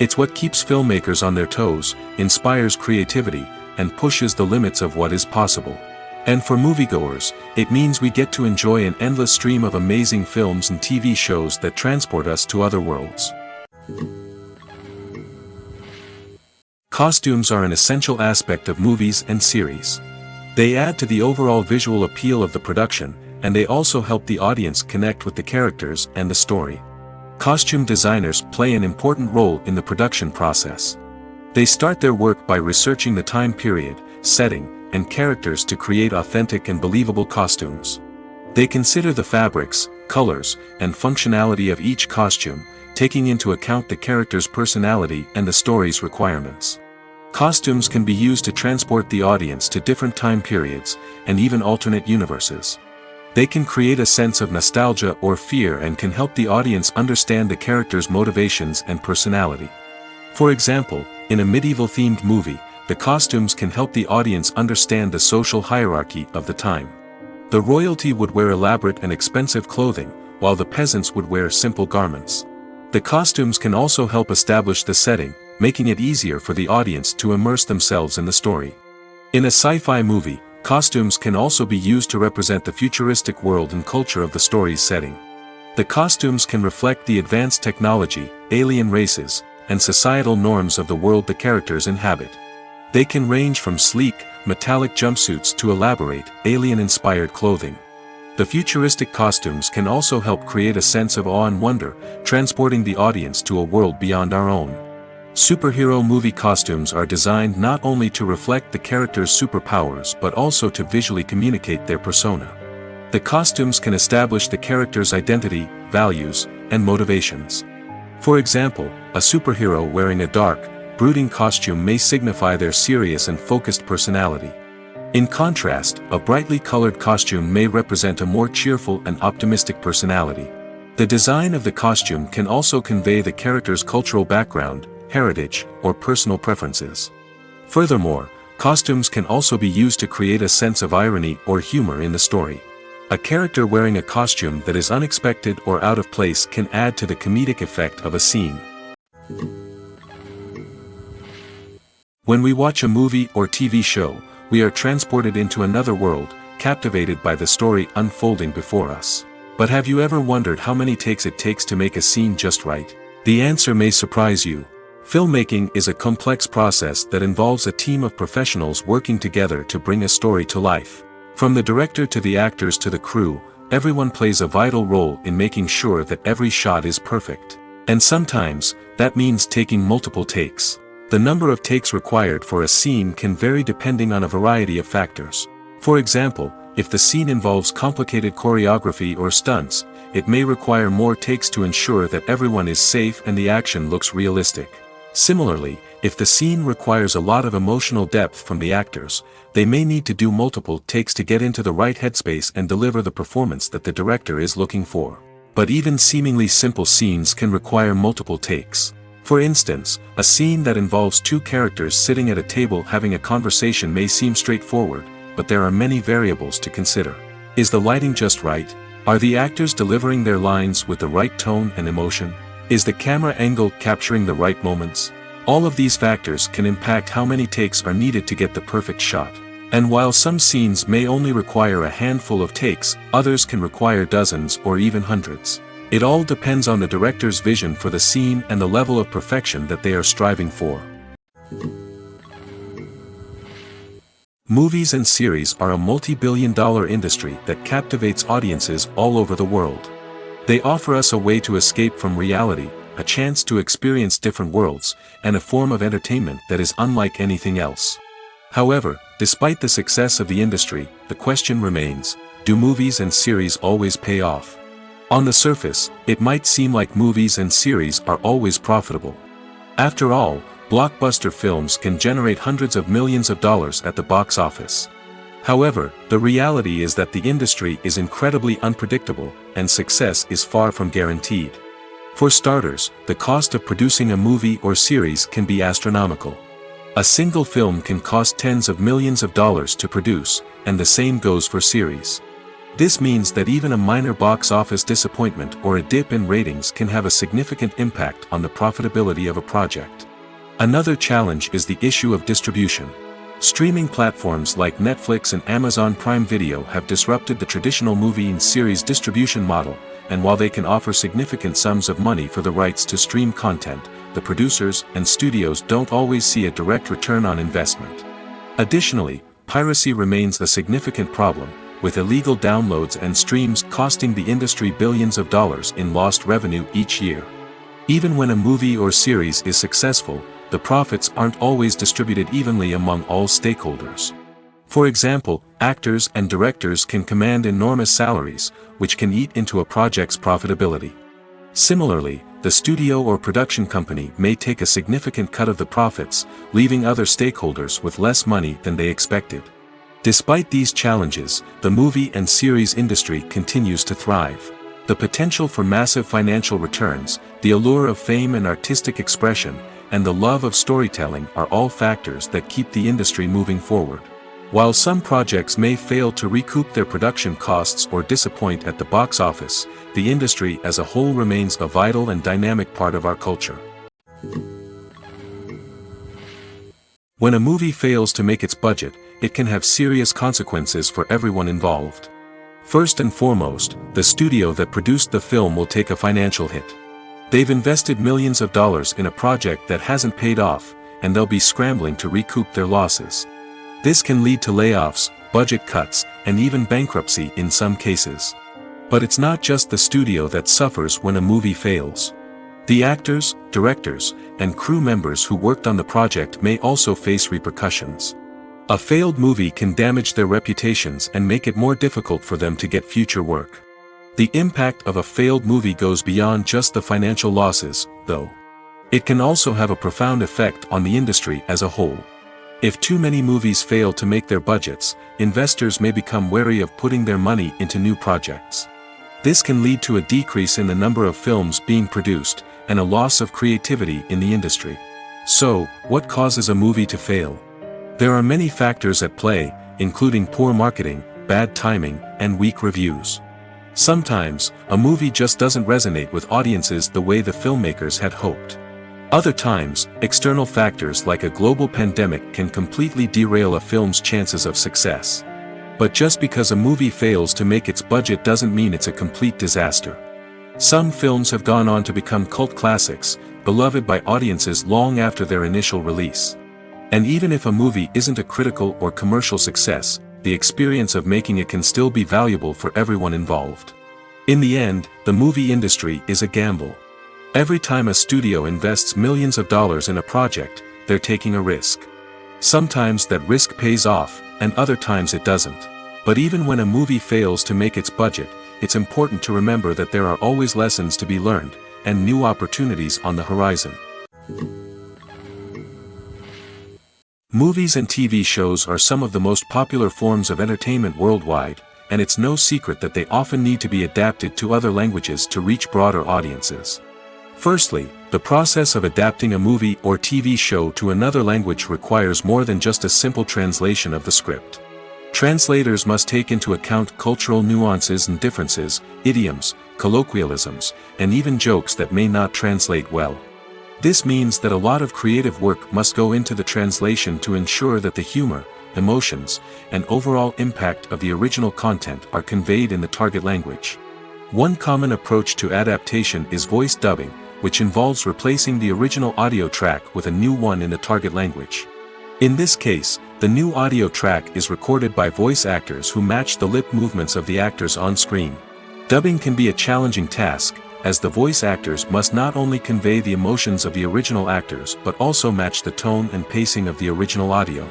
It's what keeps filmmakers on their toes, inspires creativity, and pushes the limits of what is possible. And for moviegoers, it means we get to enjoy an endless stream of amazing films and TV shows that transport us to other worlds. Costumes are an essential aspect of movies and series. They add to the overall visual appeal of the production, and they also help the audience connect with the characters and the story. Costume designers play an important role in the production process. They start their work by researching the time period, setting, and characters to create authentic and believable costumes. They consider the fabrics, colors, and functionality of each costume, taking into account the character's personality and the story's requirements. Costumes can be used to transport the audience to different time periods, and even alternate universes. They can create a sense of nostalgia or fear and can help the audience understand the character's motivations and personality. For example, in a medieval-themed movie, the costumes can help the audience understand the social hierarchy of the time. The royalty would wear elaborate and expensive clothing, while the peasants would wear simple garments. The costumes can also help establish the setting, making it easier for the audience to immerse themselves in the story. In a sci-fi movie, costumes can also be used to represent the futuristic world and culture of the story's setting. The costumes can reflect the advanced technology, alien races, and societal norms of the world the characters inhabit. They can range from sleek, metallic jumpsuits to elaborate, alien-inspired clothing. The futuristic costumes can also help create a sense of awe and wonder, transporting the audience to a world beyond our own. Superhero movie costumes are designed not only to reflect the character's superpowers but also to visually communicate their persona. The costumes can establish the character's identity, values, and motivations. For example, a superhero wearing a dark, brooding costume may signify their serious and focused personality. In contrast, a brightly colored costume may represent a more cheerful and optimistic personality. The design of the costume can also convey the character's cultural background, heritage, or personal preferences. Furthermore, costumes can also be used to create a sense of irony or humor in the story. A character wearing a costume that is unexpected or out of place can add to the comedic effect of a scene. When we watch a movie or TV show, we are transported into another world, captivated by the story unfolding before us. But have you ever wondered how many takes it takes to make a scene just right? The answer may surprise you. Filmmaking is a complex process that involves a team of professionals working together to bring a story to life. From the director to the actors to the crew, everyone plays a vital role in making sure that every shot is perfect. And sometimes, that means taking multiple takes. The number of takes required for a scene can vary depending on a variety of factors. For example, if the scene involves complicated choreography or stunts, it may require more takes to ensure that everyone is safe and the action looks realistic. Similarly, if the scene requires a lot of emotional depth from the actors, they may need to do multiple takes to get into the right headspace and deliver the performance that the director is looking for. But even seemingly simple scenes can require multiple takes. For instance, a scene that involves two characters sitting at a table having a conversation may seem straightforward, but there are many variables to consider. Is the lighting just right? Are the actors delivering their lines with the right tone and emotion? Is the camera angle capturing the right moments? All of these factors can impact how many takes are needed to get the perfect shot. And while some scenes may only require a handful of takes, others can require dozens or even hundreds. It all depends on the director's vision for the scene and the level of perfection that they are striving for. Movies and series are a multi-billion-dollar industry that captivates audiences all over the world. They offer us a way to escape from reality, a chance to experience different worlds, and a form of entertainment that is unlike anything else. However, despite the success of the industry, the question remains, do movies and series always pay off? On the surface, it might seem like movies and series are always profitable. After all, blockbuster films can generate hundreds of millions of dollars at the box office. However, the reality is that the industry is incredibly unpredictable, and success is far from guaranteed. For starters, the cost of producing a movie or series can be astronomical. A single film can cost tens of millions of dollars to produce, and the same goes for series. This means that even a minor box office disappointment or a dip in ratings can have a significant impact on the profitability of a project. Another challenge is the issue of distribution. Streaming platforms like Netflix and Amazon Prime Video have disrupted the traditional movie and series distribution model, and while they can offer significant sums of money for the rights to stream content, the producers and studios don't always see a direct return on investment. Additionally, piracy remains a significant problem, with illegal downloads and streams costing the industry billions of dollars in lost revenue each year. Even when a movie or series is successful, the profits aren't always distributed evenly among all stakeholders. For example, actors and directors can command enormous salaries, which can eat into a project's profitability. Similarly, the studio or production company may take a significant cut of the profits, leaving other stakeholders with less money than they expected. Despite these challenges, the movie and series industry continues to thrive. The potential for massive financial returns, the allure of fame and artistic expression, and the love of storytelling are all factors that keep the industry moving forward. While some projects may fail to recoup their production costs or disappoint at the box office, the industry as a whole remains a vital and dynamic part of our culture. When a movie fails to make its budget, it can have serious consequences for everyone involved. First and foremost, the studio that produced the film will take a financial hit. They've invested millions of dollars in a project that hasn't paid off, and they'll be scrambling to recoup their losses. This can lead to layoffs, budget cuts, and even bankruptcy in some cases. But it's not just the studio that suffers when a movie fails. The actors, directors, and crew members who worked on the project may also face repercussions. A failed movie can damage their reputations and make it more difficult for them to get future work. The impact of a failed movie goes beyond just the financial losses, though. It can also have a profound effect on the industry as a whole. If too many movies fail to make their budgets, investors may become wary of putting their money into new projects. This can lead to a decrease in the number of films being produced, and a loss of creativity in the industry. So, what causes a movie to fail? There are many factors at play, including poor marketing, bad timing, and weak reviews. Sometimes, a movie just doesn't resonate with audiences the way the filmmakers had hoped. Other times, external factors like a global pandemic can completely derail a film's chances of success. But just because a movie fails to make its budget doesn't mean it's a complete disaster. Some films have gone on to become cult classics, beloved by audiences long after their initial release. And even if a movie isn't a critical or commercial success, the experience of making it can still be valuable for everyone involved. In the end, the movie industry is a gamble. Every time a studio invests millions of dollars in a project, they're taking a risk. Sometimes that risk pays off, and other times it doesn't. But even when a movie fails to make its budget, it's important to remember that there are always lessons to be learned, and new opportunities on the horizon. Movies and TV shows are some of the most popular forms of entertainment worldwide, and it's no secret that they often need to be adapted to other languages to reach broader audiences. Firstly, the process of adapting a movie or TV show to another language requires more than just a simple translation of the script. Translators must take into account cultural nuances and differences, idioms, colloquialisms, and even jokes that may not translate well. This means that a lot of creative work must go into the translation to ensure that the humor, emotions, and overall impact of the original content are conveyed in the target language. One common approach to adaptation is voice dubbing, which involves replacing the original audio track with a new one in the target language. In this case, the new audio track is recorded by voice actors who match the lip movements of the actors on screen. Dubbing can be a challenging task, as the voice actors must not only convey the emotions of the original actors but also match the tone and pacing of the original audio.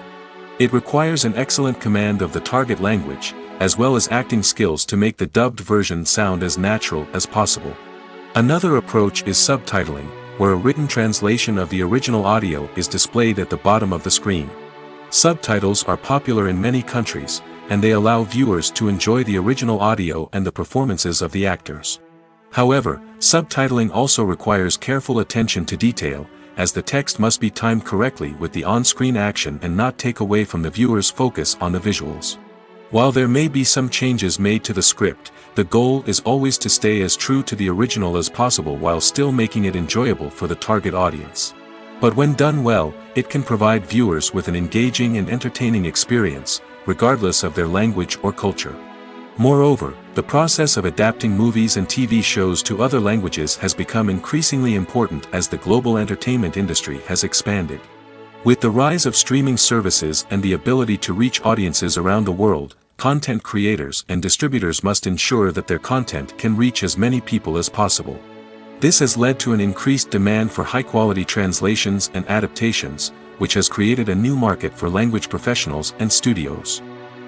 It requires an excellent command of the target language, as well as acting skills to make the dubbed version sound as natural as possible. Another approach is subtitling, where a written translation of the original audio is displayed at the bottom of the screen. Subtitles are popular in many countries, and they allow viewers to enjoy the original audio and the performances of the actors. However, subtitling also requires careful attention to detail, as the text must be timed correctly with the on-screen action and not take away from the viewer's focus on the visuals. While there may be some changes made to the script, the goal is always to stay as true to the original as possible while still making it enjoyable for the target audience. But when done well, it can provide viewers with an engaging and entertaining experience, regardless of their language or culture. Moreover, the process of adapting movies and TV shows to other languages has become increasingly important as the global entertainment industry has expanded. With the rise of streaming services and the ability to reach audiences around the world, content creators and distributors must ensure that their content can reach as many people as possible. This has led to an increased demand for high-quality translations and adaptations, which has created a new market for language professionals and studios.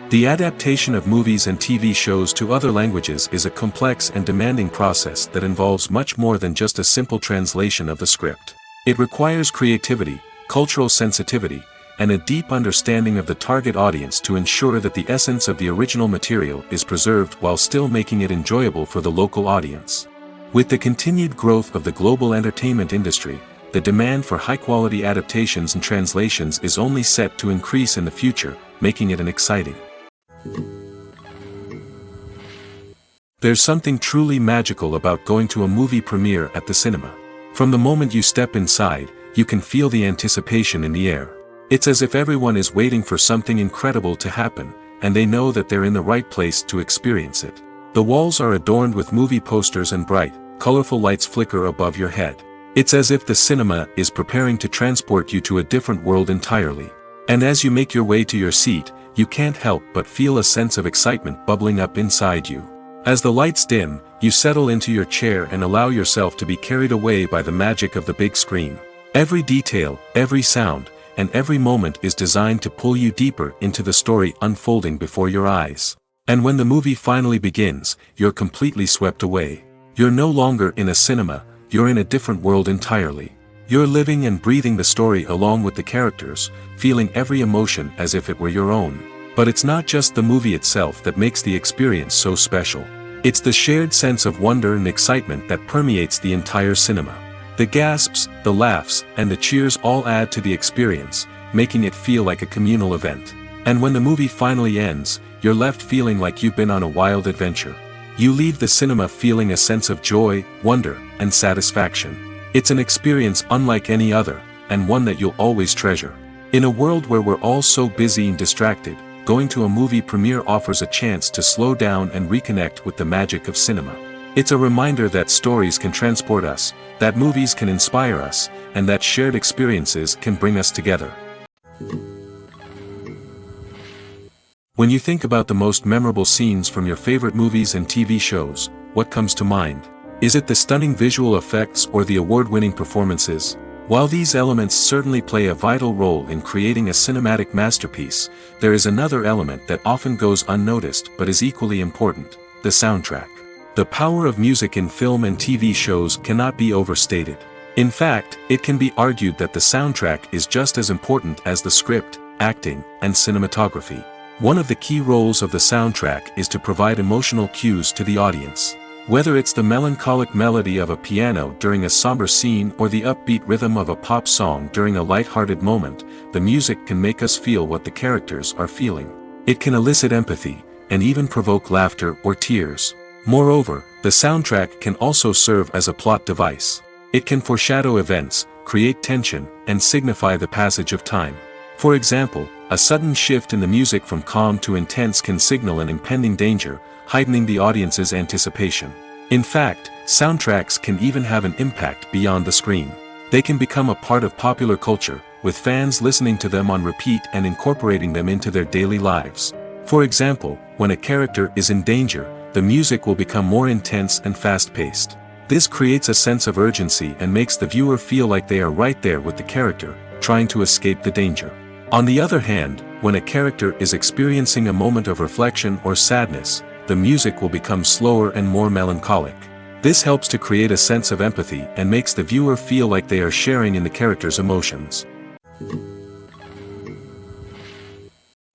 The adaptation of movies and TV shows to other languages is a complex and demanding process that involves much more than just a simple translation of the script. It requires creativity, cultural sensitivity, and a deep understanding of the target audience to ensure that the essence of the original material is preserved while still making it enjoyable for the local audience. With the continued growth of the global entertainment industry, the demand for high-quality adaptations and translations is only set to increase in the future, making it an exciting. There's something truly magical about going to a movie premiere at the cinema. From the moment you step inside, you can feel the anticipation in the air. It's as if everyone is waiting for something incredible to happen, and they know that they're in the right place to experience it. The walls are adorned with movie posters and bright, colorful lights flicker above your head. It's as if the cinema is preparing to transport you to a different world entirely. And as you make your way to your seat, you can't help but feel a sense of excitement bubbling up inside you. As the lights dim, you settle into your chair and allow yourself to be carried away by the magic of the big screen. Every detail, every sound, and every moment is designed to pull you deeper into the story unfolding before your eyes. And when the movie finally begins, you're completely swept away. You're no longer in a cinema, you're in a different world entirely. You're living and breathing the story along with the characters, feeling every emotion as if it were your own. But it's not just the movie itself that makes the experience so special. It's the shared sense of wonder and excitement that permeates the entire cinema. The gasps, the laughs, and the cheers all add to the experience, making it feel like a communal event. And when the movie finally ends, you're left feeling like you've been on a wild adventure. You leave the cinema feeling a sense of joy, wonder, and satisfaction. It's an experience unlike any other, and one that you'll always treasure. In a world where we're all so busy and distracted, going to a movie premiere offers a chance to slow down and reconnect with the magic of cinema. It's a reminder that stories can transport us, that movies can inspire us, and that shared experiences can bring us together. When you think about the most memorable scenes from your favorite movies and TV shows, what comes to mind? Is it the stunning visual effects or the award-winning performances? While these elements certainly play a vital role in creating a cinematic masterpiece, there is another element that often goes unnoticed but is equally important: the soundtrack. The power of music in film and TV shows cannot be overstated. In fact, it can be argued that the soundtrack is just as important as the script, acting, and cinematography. One of the key roles of the soundtrack is to provide emotional cues to the audience. Whether it's the melancholic melody of a piano during a somber scene or the upbeat rhythm of a pop song during a light-hearted moment, the music can make us feel what the characters are feeling. It can elicit empathy, and even provoke laughter or tears. Moreover, the soundtrack can also serve as a plot device. It can foreshadow events, create tension, and signify the passage of time. For example, A sudden shift in the music from calm to intense can signal an impending danger, heightening the audience's anticipation. In fact, soundtracks can even have an impact beyond the screen. They can become a part of popular culture, with fans listening to them on repeat and incorporating them into their daily lives. For example, when a character is in danger, the music will become more intense and fast-paced. This creates a sense of urgency and makes the viewer feel like they are right there with the character, trying to escape the danger. On the other hand, when a character is experiencing a moment of reflection or sadness, the music will become slower and more melancholic. This helps to create a sense of empathy and makes the viewer feel like they are sharing in the character's emotions.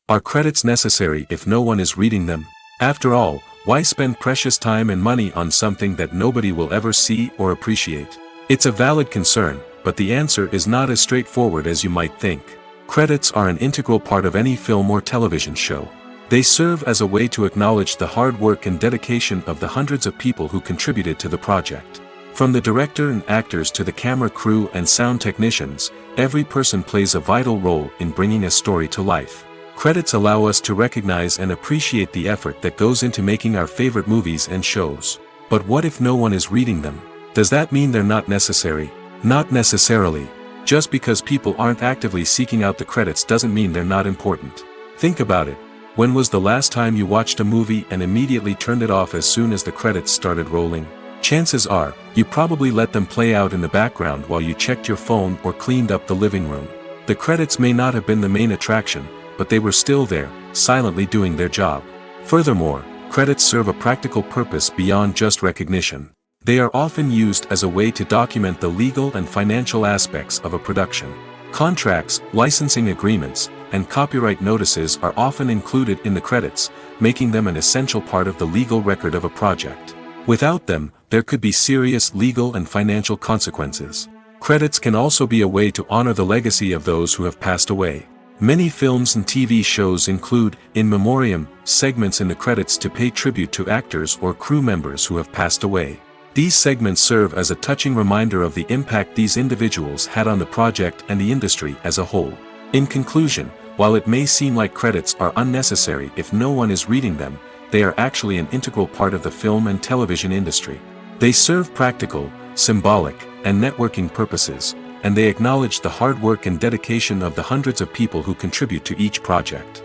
Are credits necessary if no one is reading them? After all, why spend precious time and money on something that nobody will ever see or appreciate? It's a valid concern, but the answer is not as straightforward as you might think. Credits are an integral part of any film or television show. They serve as a way to acknowledge the hard work and dedication of the hundreds of people who contributed to the project. From the director and actors to the camera crew and sound technicians, every person plays a vital role in bringing a story to life. Credits allow us to recognize and appreciate the effort that goes into making our favorite movies and shows. But what if no one is reading them? Does that mean they're not necessary? Not necessarily. Just because people aren't actively seeking out the credits doesn't mean they're not important. Think about it. When was the last time you watched a movie and immediately turned it off as soon as the credits started rolling? Chances are, you probably let them play out in the background while you checked your phone or cleaned up the living room. The credits may not have been the main attraction, but they were still there, silently doing their job. Furthermore, credits serve a practical purpose beyond just recognition. They are often used as a way to document the legal and financial aspects of a production. Contracts, licensing agreements, and copyright notices are often included in the credits, making them an essential part of the legal record of a project. Without them, there could be serious legal and financial consequences. Credits can also be a way to honor the legacy of those who have passed away. Many films and TV shows include, in memoriam, segments in the credits to pay tribute to actors or crew members who have passed away. These segments serve as a touching reminder of the impact these individuals had on the project and the industry as a whole. In conclusion, while it may seem like credits are unnecessary if no one is reading them, they are actually an integral part of the film and television industry. They serve practical, symbolic, and networking purposes, and they acknowledge the hard work and dedication of the hundreds of people who contribute to each project.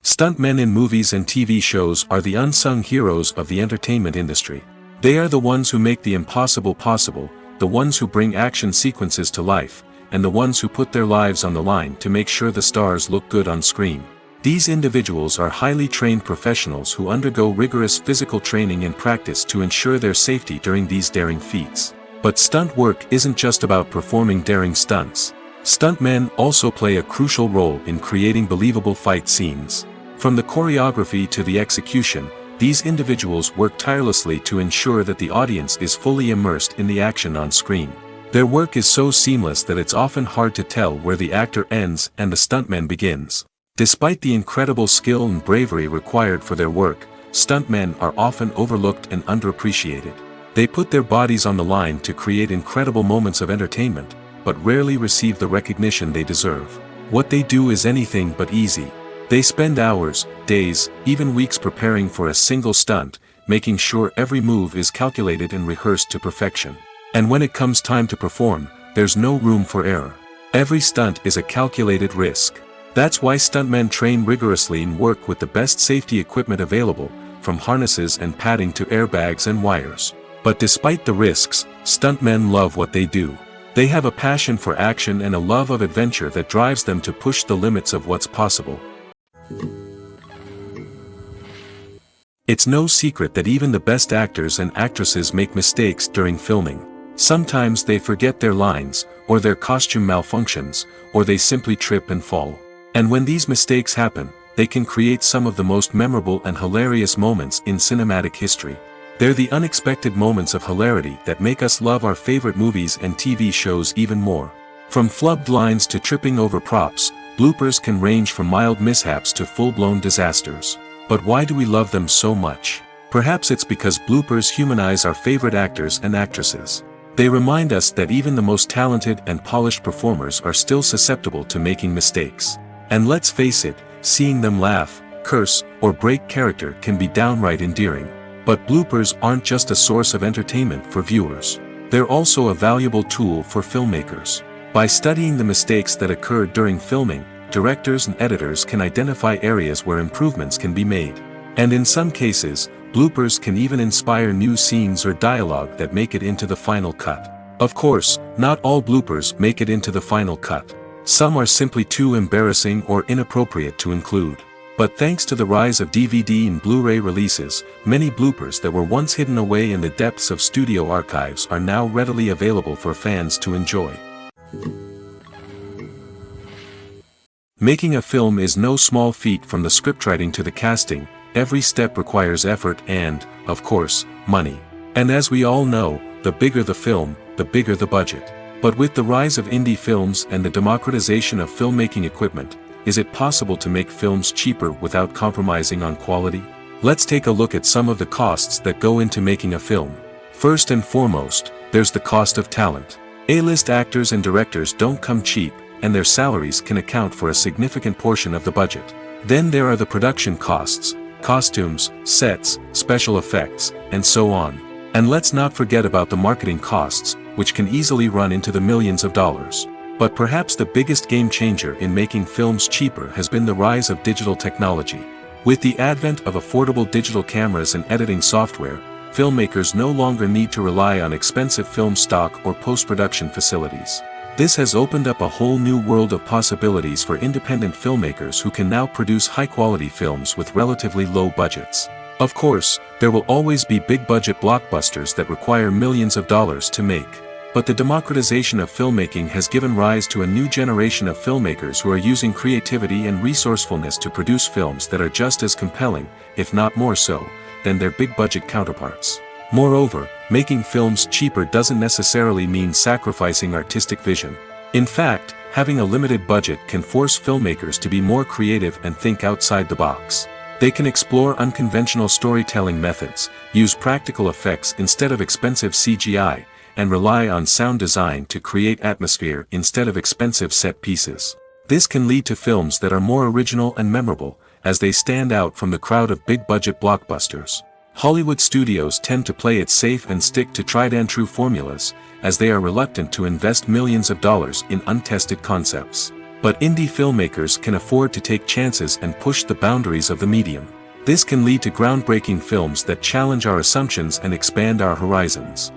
Stuntmen in movies and TV shows are the unsung heroes of the entertainment industry. They are the ones who make the impossible possible, the ones who bring action sequences to life, and the ones who put their lives on the line to make sure the stars look good on screen. These individuals are highly trained professionals who undergo rigorous physical training and practice to ensure their safety during these daring feats. But stunt work isn't just about performing daring stunts. Stuntmen also play a crucial role in creating believable fight scenes. From the choreography to the execution, these individuals work tirelessly to ensure that the audience is fully immersed in the action on screen. Their work is so seamless that it's often hard to tell where the actor ends and the stuntman begins. Despite the incredible skill and bravery required for their work, stuntmen are often overlooked and underappreciated. They put their bodies on the line to create incredible moments of entertainment, but rarely receive the recognition they deserve. What they do is anything but easy. They spend hours, days, even weeks preparing for a single stunt, making sure every move is calculated and rehearsed to perfection. And when it comes time to perform, there's no room for error. Every stunt is a calculated risk. That's why stuntmen train rigorously and work with the best safety equipment available, from harnesses and padding to airbags and wires. But despite the risks, stuntmen love what they do. They have a passion for action and a love of adventure that drives them to push the limits of what's possible. It's no secret that even the best actors and actresses make mistakes during filming. Sometimes they forget their lines, or their costume malfunctions, or they simply trip and fall. And when these mistakes happen, they can create some of the most memorable and hilarious moments in cinematic history. They're the unexpected moments of hilarity that make us love our favorite movies and TV shows even more. From flubbed lines to tripping over props, bloopers can range from mild mishaps to full-blown disasters. But why do we love them so much? Perhaps it's because bloopers humanize our favorite actors and actresses. They remind us that even the most talented and polished performers are still susceptible to making mistakes. And let's face it, seeing them laugh, curse, or break character can be downright endearing. But bloopers aren't just a source of entertainment for viewers. They're also a valuable tool for filmmakers. By studying the mistakes that occurred during filming, directors and editors can identify areas where improvements can be made. And in some cases, bloopers can even inspire new scenes or dialogue that make it into the final cut. Of course, not all bloopers make it into the final cut. Some are simply too embarrassing or inappropriate to include. But thanks to the rise of DVD and Blu-ray releases, many bloopers that were once hidden away in the depths of studio archives are now readily available for fans to enjoy. Making a film is no small feat. From the scriptwriting to the casting, every step requires effort and, of course, money. And as we all know, the bigger the film, the bigger the budget. But with the rise of indie films and the democratization of filmmaking equipment, is it possible to make films cheaper without compromising on quality? Let's take a look at some of the costs that go into making a film. First and foremost, there's the cost of talent. A-list actors and directors don't come cheap, and their salaries can account for a significant portion of the budget. Then there are the production costs, costumes, sets, special effects, and so on. And let's not forget about the marketing costs, which can easily run into the millions of dollars. But perhaps the biggest game changer in making films cheaper has been the rise of digital technology. With the advent of affordable digital cameras and editing software, filmmakers no longer need to rely on expensive film stock or post-production facilities. This has opened up a whole new world of possibilities for independent filmmakers who can now produce high-quality films with relatively low budgets. Of course, there will always be big-budget blockbusters that require millions of dollars to make. But the democratization of filmmaking has given rise to a new generation of filmmakers who are using creativity and resourcefulness to produce films that are just as compelling, if not more so, than their big-budget counterparts. Moreover, making films cheaper doesn't necessarily mean sacrificing artistic vision. In fact, having a limited budget can force filmmakers to be more creative and think outside the box. They can explore unconventional storytelling methods, use practical effects instead of expensive CGI, and rely on sound design to create atmosphere instead of expensive set pieces. This can lead to films that are more original and memorable, as they stand out from the crowd of big-budget blockbusters. Hollywood studios tend to play it safe and stick to tried-and-true formulas, as they are reluctant to invest millions of dollars in untested concepts. But indie filmmakers can afford to take chances and push the boundaries of the medium. This can lead to groundbreaking films that challenge our assumptions and expand our horizons.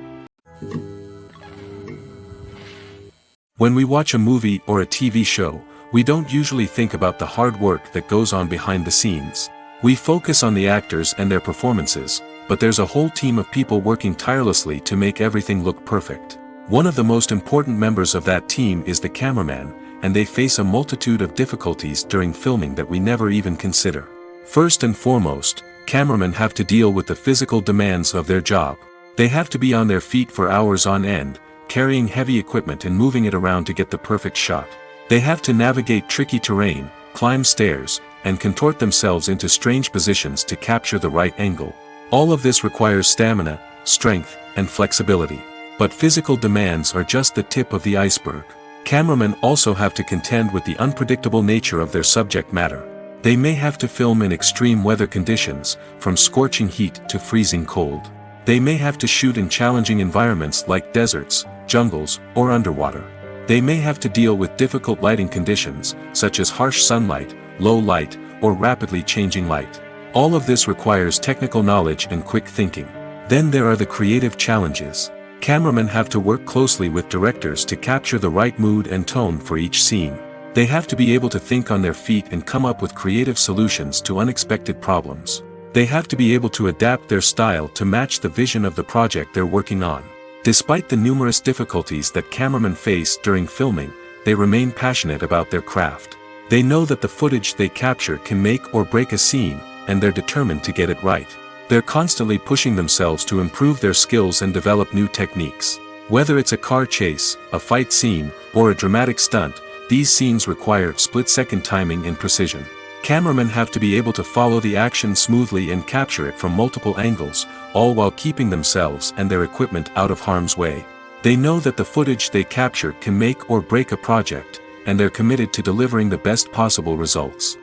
When we watch a movie or a TV show, we don't usually think about the hard work that goes on behind the scenes. We focus on the actors and their performances, but there's a whole team of people working tirelessly to make everything look perfect. One of the most important members of that team is the cameraman, and they face a multitude of difficulties during filming that we never even consider. First and foremost, cameramen have to deal with the physical demands of their job. They have to be on their feet for hours on end, carrying heavy equipment and moving it around to get the perfect shot. They have to navigate tricky terrain, climb stairs, and contort themselves into strange positions to capture the right angle. All of this requires stamina, strength, and flexibility. But physical demands are just the tip of the iceberg. Cameramen also have to contend with the unpredictable nature of their subject matter. They may have to film in extreme weather conditions, from scorching heat to freezing cold. They may have to shoot in challenging environments like deserts, jungles, or underwater. They may have to deal with difficult lighting conditions, such as harsh sunlight, low light, or rapidly changing light. All of this requires technical knowledge and quick thinking. Then there are the creative challenges. Cameramen have to work closely with directors to capture the right mood and tone for each scene. They have to be able to think on their feet and come up with creative solutions to unexpected problems. They have to be able to adapt their style to match the vision of the project they're working on. Despite the numerous difficulties that cameramen face during filming, they remain passionate about their craft. They know that the footage they capture can make or break a scene, and they're determined to get it right. They're constantly pushing themselves to improve their skills and develop new techniques. Whether it's a car chase, a fight scene, or a dramatic stunt, these scenes require split-second timing and precision. Cameramen have to be able to follow the action smoothly and capture it from multiple angles, all while keeping themselves and their equipment out of harm's way. They know that the footage they capture can make or break a project, and they're committed to delivering the best possible results.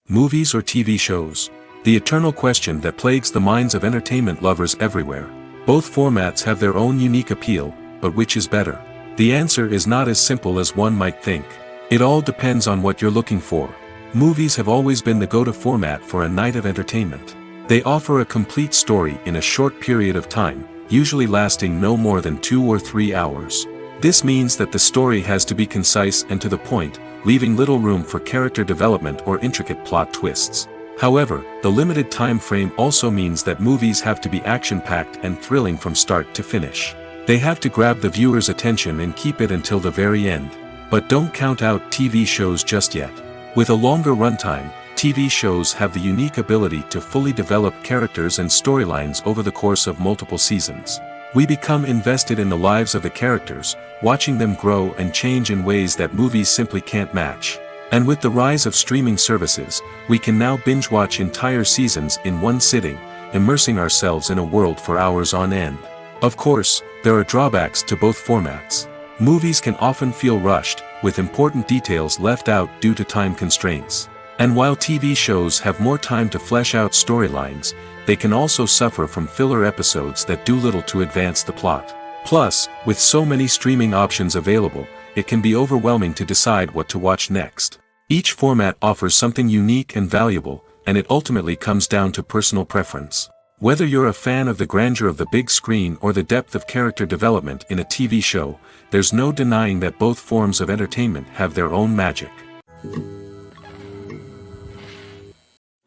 Movies or TV shows? The eternal question that plagues the minds of entertainment lovers everywhere. Both formats have their own unique appeal, but which is better? The answer is not as simple as one might think. It all depends on what you're looking for. Movies have always been the go-to format for a night of entertainment. They offer a complete story in a short period of time, usually lasting no more than 2 or 3 hours. This means that the story has to be concise and to the point, leaving little room for character development or intricate plot twists. However, the limited time frame also means that movies have to be action-packed and thrilling from start to finish. They have to grab the viewer's attention and keep it until the very end. But don't count out TV shows just yet. With a longer runtime, TV shows have the unique ability to fully develop characters and storylines over the course of multiple seasons. We become invested in the lives of the characters, watching them grow and change in ways that movies simply can't match. And with the rise of streaming services, we can now binge-watch entire seasons in one sitting, immersing ourselves in a world for hours on end. Of course, there are drawbacks to both formats. Movies can often feel rushed, with important details left out due to time constraints. And while TV shows have more time to flesh out storylines, they can also suffer from filler episodes that do little to advance the plot. Plus, with so many streaming options available, it can be overwhelming to decide what to watch next. Each format offers something unique and valuable, and it ultimately comes down to personal preference. Whether you're a fan of the grandeur of the big screen or the depth of character development in a TV show, there's no denying that both forms of entertainment have their own magic.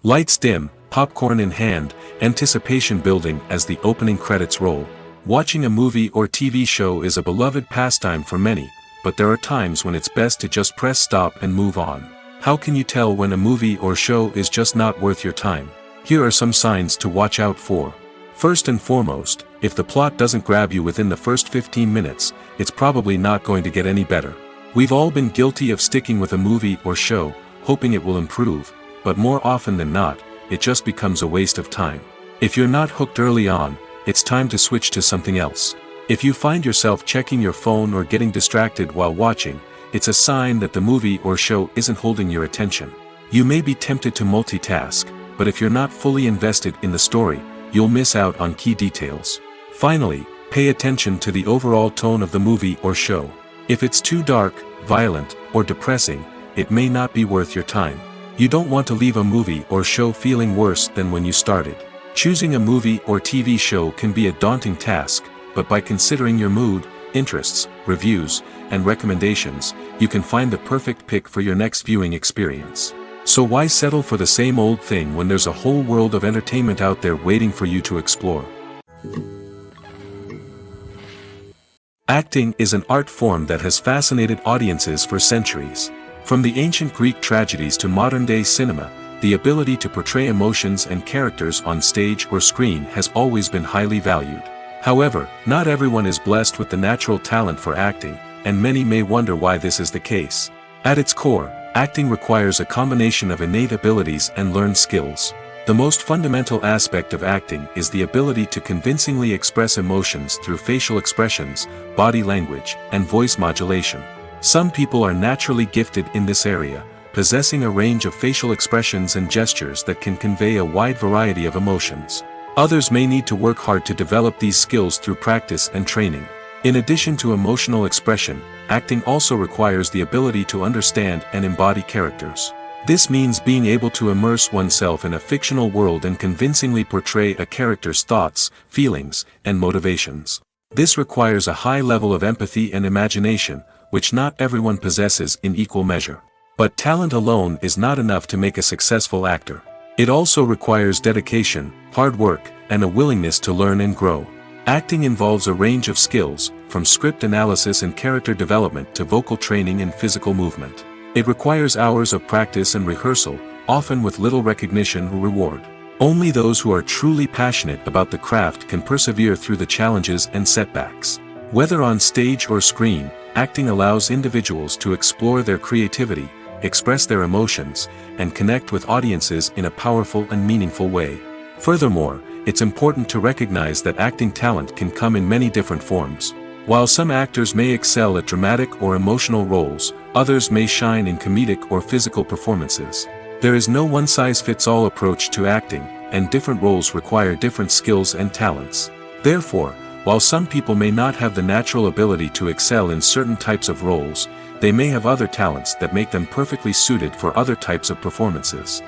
Lights dim, popcorn in hand, anticipation building as the opening credits roll. Watching a movie or TV show is a beloved pastime for many, but there are times when it's best to just press stop and move on. How can you tell when a movie or show is just not worth your time? Here are some signs to watch out for. First and foremost, if the plot doesn't grab you within the first 15 minutes, it's probably not going to get any better. We've all been guilty of sticking with a movie or show, hoping it will improve, but more often than not, it just becomes a waste of time. If you're not hooked early on, it's time to switch to something else. If you find yourself checking your phone or getting distracted while watching, it's a sign that the movie or show isn't holding your attention. You may be tempted to multitask, but if you're not fully invested in the story, you'll miss out on key details. Finally, pay attention to the overall tone of the movie or show. If it's too dark, violent, or depressing, it may not be worth your time. You don't want to leave a movie or show feeling worse than when you started. Choosing a movie or TV show can be a daunting task, but by considering your mood, interests, reviews, and recommendations, you can find the perfect pick for your next viewing experience. So why settle for the same old thing when there's a whole world of entertainment out there waiting for you to explore? Acting is an art form that has fascinated audiences for centuries. From the ancient Greek tragedies to modern-day cinema, the ability to portray emotions and characters on stage or screen has always been highly valued. However, not everyone is blessed with the natural talent for acting, and many may wonder why this is the case. At its core, acting requires a combination of innate abilities and learned skills. The most fundamental aspect of acting is the ability to convincingly express emotions through facial expressions, body language, and voice modulation. Some people are naturally gifted in this area, possessing a range of facial expressions and gestures that can convey a wide variety of emotions. Others may need to work hard to develop these skills through practice and training. In addition to emotional expression, acting also requires the ability to understand and embody characters. This means being able to immerse oneself in a fictional world and convincingly portray a character's thoughts, feelings, and motivations. This requires a high level of empathy and imagination, which not everyone possesses in equal measure. But talent alone is not enough to make a successful actor. It also requires dedication, hard work, and a willingness to learn and grow. Acting involves a range of skills, from script analysis and character development to vocal training and physical movement. It requires hours of practice and rehearsal, often with little recognition or reward. Only those who are truly passionate about the craft can persevere through the challenges and setbacks. Whether on stage or screen, acting allows individuals to explore their creativity, express their emotions, and connect with audiences in a powerful and meaningful way. Furthermore, it's important to recognize that acting talent can come in many different forms. While some actors may excel at dramatic or emotional roles, others may shine in comedic or physical performances. There is no one-size-fits-all approach to acting, and different roles require different skills and talents. Therefore, while some people may not have the natural ability to excel in certain types of roles, they may have other talents that make them perfectly suited for other types of performances.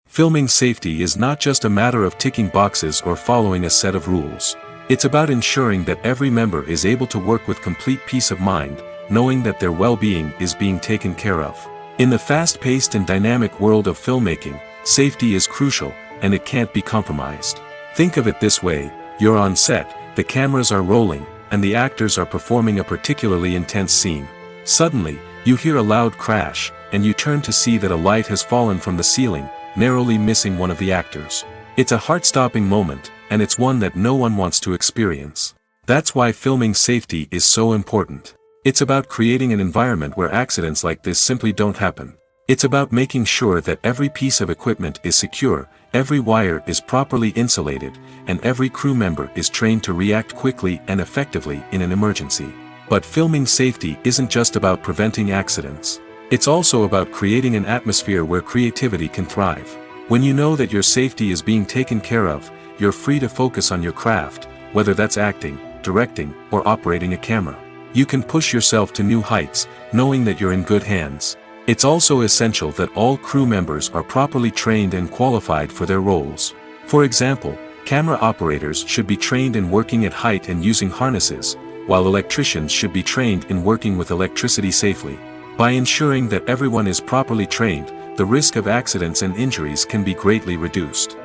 Filming safety is not just a matter of ticking boxes or following a set of rules. It's about ensuring that every member is able to work with complete peace of mind, knowing that their well-being is being taken care of. In the fast-paced and dynamic world of filmmaking, safety is crucial, and it can't be compromised. Think of it this way: you're on set, the cameras are rolling, and the actors are performing a particularly intense scene. Suddenly, you hear a loud crash, and you turn to see that a light has fallen from the ceiling, narrowly missing one of the actors. It's a heart-stopping moment, and it's one that no one wants to experience. That's why filming safety is so important. It's about creating an environment where accidents like this simply don't happen. It's about making sure that every piece of equipment is secure, every wire is properly insulated, and every crew member is trained to react quickly and effectively in an emergency. But filming safety isn't just about preventing accidents. It's also about creating an atmosphere where creativity can thrive. When you know that your safety is being taken care of, you're free to focus on your craft, whether that's acting, directing, or operating a camera. You can push yourself to new heights, knowing that you're in good hands. It's also essential that all crew members are properly trained and qualified for their roles. For example, camera operators should be trained in working at height and using harnesses, while electricians should be trained in working with electricity safely. By ensuring that everyone is properly trained, the risk of accidents and injuries can be greatly reduced.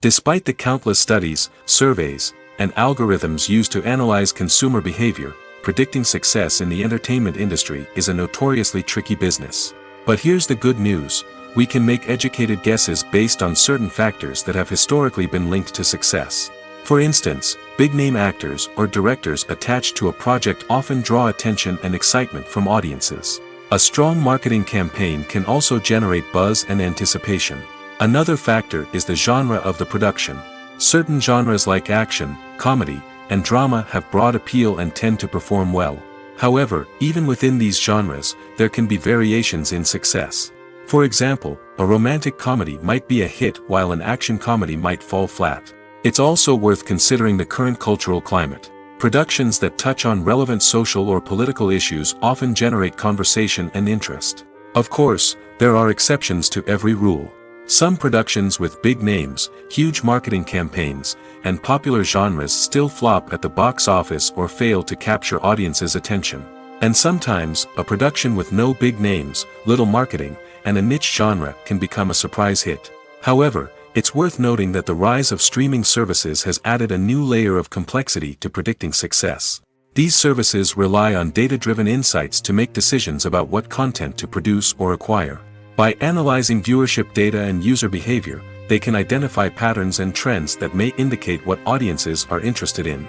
Despite the countless studies, surveys, and algorithms used to analyze consumer behavior, predicting success in the entertainment industry is a notoriously tricky business. But here's the good news: we can make educated guesses based on certain factors that have historically been linked to success. For instance, big-name actors or directors attached to a project often draw attention and excitement from audiences. A strong marketing campaign can also generate buzz and anticipation. Another factor is the genre of the production. Certain genres like action, comedy, and drama have broad appeal and tend to perform well. However, even within these genres, there can be variations in success. For example, a romantic comedy might be a hit while an action comedy might fall flat. It's also worth considering the current cultural climate. Productions that touch on relevant social or political issues often generate conversation and interest. Of course, there are exceptions to every rule. Some productions with big names, huge marketing campaigns, and popular genres still flop at the box office or fail to capture audiences' attention. And sometimes, a production with no big names, little marketing, and a niche genre can become a surprise hit. However, it's worth noting that the rise of streaming services has added a new layer of complexity to predicting success. These services rely on data-driven insights to make decisions about what content to produce or acquire. By analyzing viewership data and user behavior, they can identify patterns and trends that may indicate what audiences are interested in.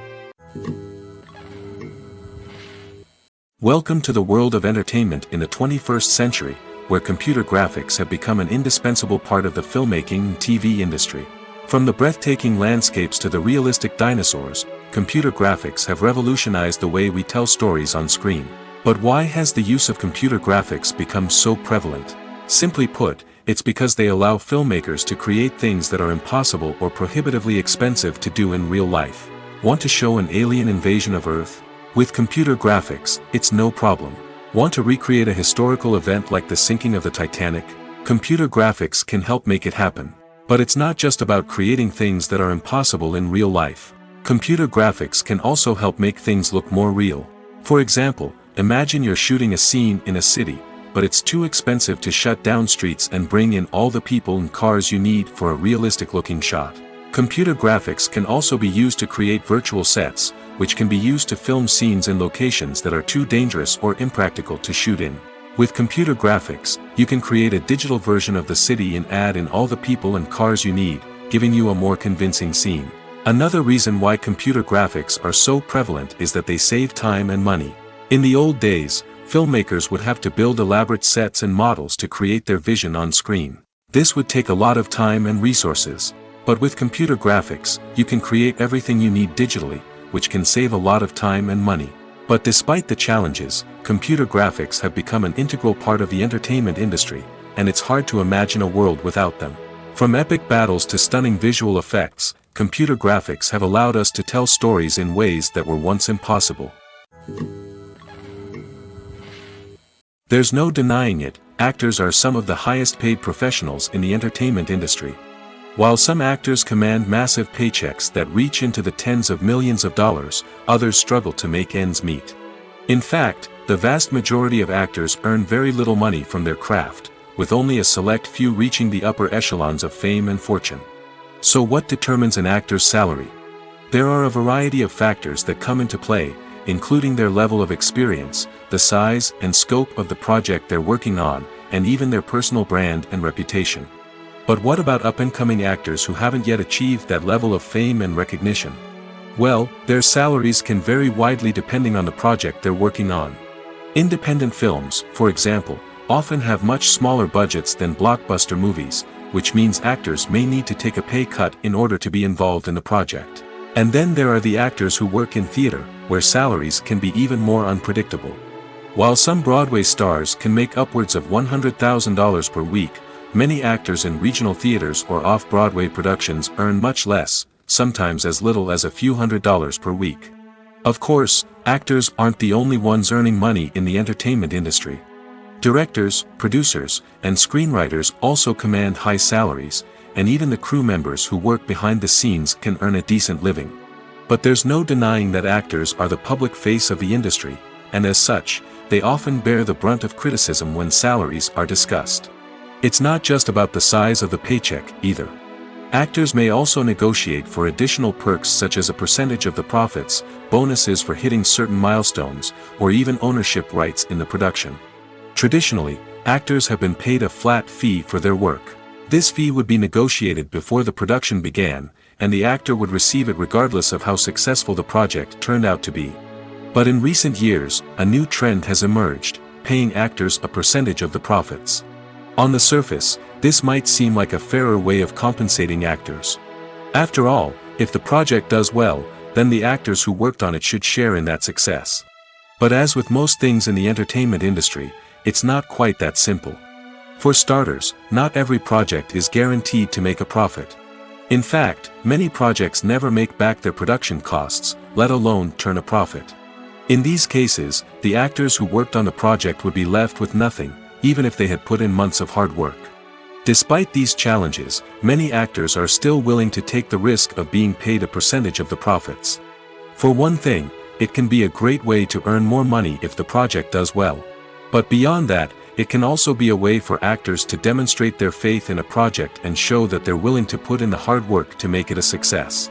Welcome to the world of entertainment in the 21st century, where computer graphics have become an indispensable part of the filmmaking and TV industry. From the breathtaking landscapes to the realistic dinosaurs, computer graphics have revolutionized the way we tell stories on screen. But why has the use of computer graphics become so prevalent? Simply put, it's because they allow filmmakers to create things that are impossible or prohibitively expensive to do in real life. Want to show an alien invasion of Earth? With computer graphics, it's no problem. Want to recreate a historical event like the sinking of the Titanic? Computer graphics can help make it happen. But it's not just about creating things that are impossible in real life. Computer graphics can also help make things look more real. For example, imagine you're shooting a scene in a city, but it's too expensive to shut down streets and bring in all the people and cars you need for a realistic-looking shot. Computer graphics can also be used to create virtual sets, which can be used to film scenes in locations that are too dangerous or impractical to shoot in. With computer graphics, you can create a digital version of the city and add in all the people and cars you need, giving you a more convincing scene. Another reason why computer graphics are so prevalent is that they save time and money. In the old days, filmmakers would have to build elaborate sets and models to create their vision on screen. This would take a lot of time and resources. But with computer graphics, you can create everything you need digitally, which can save a lot of time and money. But despite the challenges, computer graphics have become an integral part of the entertainment industry, and it's hard to imagine a world without them. From epic battles to stunning visual effects, computer graphics have allowed us to tell stories in ways that were once impossible. There's no denying it, actors are some of the highest paid professionals in the entertainment industry. While some actors command massive paychecks that reach into the tens of millions of dollars, others struggle to make ends meet. In fact, the vast majority of actors earn very little money from their craft, with only a select few reaching the upper echelons of fame and fortune. So what determines an actor's salary? There are a variety of factors that come into play, including their level of experience, the size and scope of the project they're working on, and even their personal brand and reputation. But what about up-and-coming actors who haven't yet achieved that level of fame and recognition? Well, their salaries can vary widely depending on the project they're working on. Independent films, for example, often have much smaller budgets than blockbuster movies, which means actors may need to take a pay cut in order to be involved in the project. And then there are the actors who work in theater, where salaries can be even more unpredictable. While some Broadway stars can make upwards of $100,000 per week, many actors in regional theaters or off-Broadway productions earn much less, sometimes as little as a few $100s per week. Of course, actors aren't the only ones earning money in the entertainment industry. Directors, producers, and screenwriters also command high salaries, and even the crew members who work behind the scenes can earn a decent living. But there's no denying that actors are the public face of the industry, and as such, they often bear the brunt of criticism when salaries are discussed. It's not just about the size of the paycheck, either. Actors may also negotiate for additional perks such as a percentage of the profits, bonuses for hitting certain milestones, or even ownership rights in the production. Traditionally, actors have been paid a flat fee for their work. This fee would be negotiated before the production began, and the actor would receive it regardless of how successful the project turned out to be. But in recent years, a new trend has emerged, paying actors a percentage of the profits. On the surface, this might seem like a fairer way of compensating actors. After all, if the project does well, then the actors who worked on it should share in that success. But as with most things in the entertainment industry, it's not quite that simple. For starters, not every project is guaranteed to make a profit. In fact, many projects never make back their production costs, let alone turn a profit. In these cases, the actors who worked on the project would be left with nothing, even if they had put in months of hard work. Despite these challenges, many actors are still willing to take the risk of being paid a percentage of the profits. For one thing, it can be a great way to earn more money if the project does well. But beyond that, it can also be a way for actors to demonstrate their faith in a project and show that they're willing to put in the hard work to make it a success.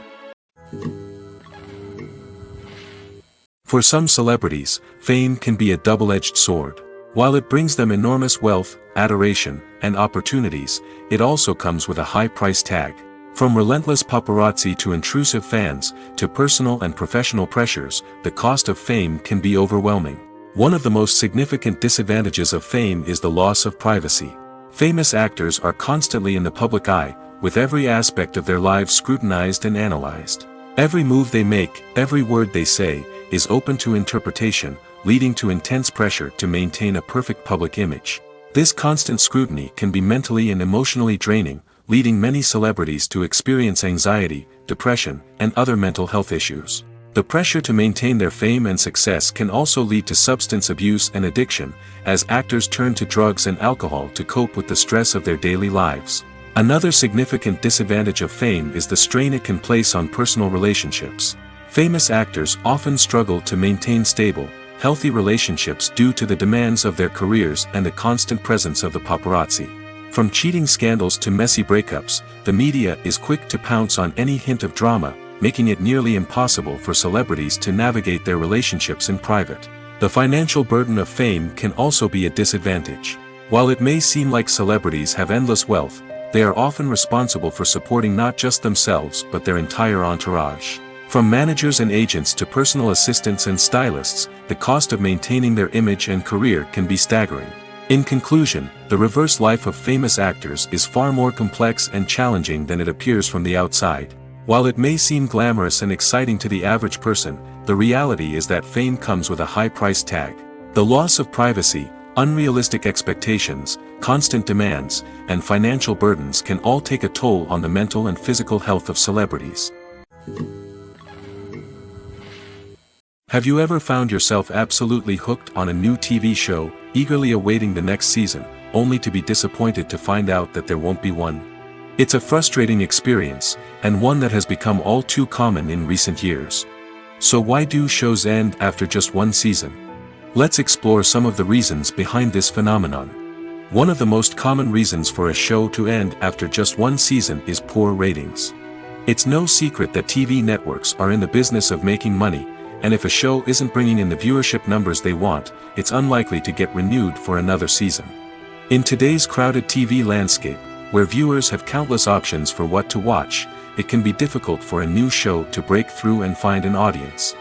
For some celebrities, fame can be a double-edged sword. While it brings them enormous wealth, adoration, and opportunities, it also comes with a high price tag. From relentless paparazzi to intrusive fans, to personal and professional pressures, the cost of fame can be overwhelming. One of the most significant disadvantages of fame is the loss of privacy. Famous actors are constantly in the public eye, with every aspect of their lives scrutinized and analyzed. Every move they make, every word they say, is open to interpretation, leading to intense pressure to maintain a perfect public image. This constant scrutiny can be mentally and emotionally draining, leading many celebrities to experience anxiety, depression, and other mental health issues. The pressure to maintain their fame and success can also lead to substance abuse and addiction, as actors turn to drugs and alcohol to cope with the stress of their daily lives. Another significant disadvantage of fame is the strain it can place on personal relationships. Famous actors often struggle to maintain stable, healthy relationships due to the demands of their careers and the constant presence of the paparazzi. From cheating scandals to messy breakups, the media is quick to pounce on any hint of drama, making it nearly impossible for celebrities to navigate their relationships in private. The financial burden of fame can also be a disadvantage. While it may seem like celebrities have endless wealth, they are often responsible for supporting not just themselves but their entire entourage. From managers and agents to personal assistants and stylists, the cost of maintaining their image and career can be staggering. In conclusion, the reverse life of famous actors is far more complex and challenging than it appears from the outside. While it may seem glamorous and exciting to the average person, the reality is that fame comes with a high price tag. The loss of privacy, unrealistic expectations, constant demands, and financial burdens can all take a toll on the mental and physical health of celebrities. Have you ever found yourself absolutely hooked on a new TV show, eagerly awaiting the next season, only to be disappointed to find out that there won't be one? It's a frustrating experience, and one that has become all too common in recent years. So why do shows end after just one season? Let's explore some of the reasons behind this phenomenon. One of the most common reasons for a show to end after just one season is poor ratings. It's no secret that TV networks are in the business of making money, and if a show isn't bringing in the viewership numbers they want, it's unlikely to get renewed for another season. In today's crowded TV landscape, where viewers have countless options for what to watch, it can be difficult for a new show to break through and find an audience.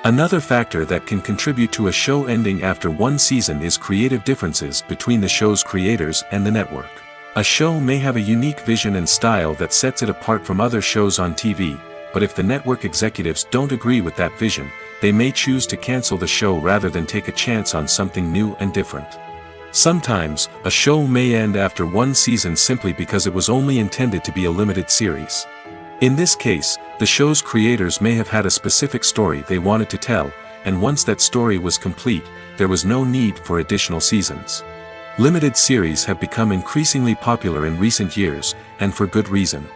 Another factor that can contribute to a show ending after one season is creative differences between the show's creators and the network. A show may have a unique vision and style that sets it apart from other shows on TV, but if the network executives don't agree with that vision, they may choose to cancel the show rather than take a chance on something new and different. Sometimes, a show may end after one season simply because it was only intended to be a limited series. In this case, the show's creators may have had a specific story they wanted to tell, and once that story was complete, there was no need for additional seasons. Limited series have become increasingly popular in recent years, and for good reason.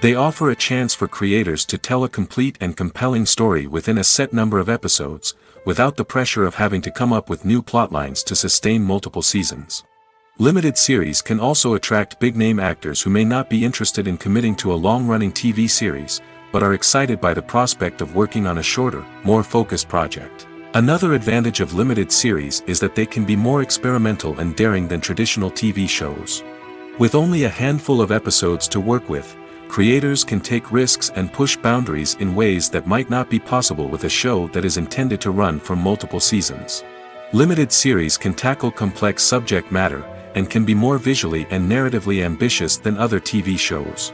They offer a chance for creators to tell a complete and compelling story within a set number of episodes, without the pressure of having to come up with new plotlines to sustain multiple seasons. Limited series can also attract big-name actors who may not be interested in committing to a long-running TV series, but are excited by the prospect of working on a shorter, more focused project. Another advantage of limited series is that they can be more experimental and daring than traditional TV shows. With only a handful of episodes to work with, creators can take risks and push boundaries in ways that might not be possible with a show that is intended to run for multiple seasons. Limited series can tackle complex subject matter, and can be more visually and narratively ambitious than other TV shows.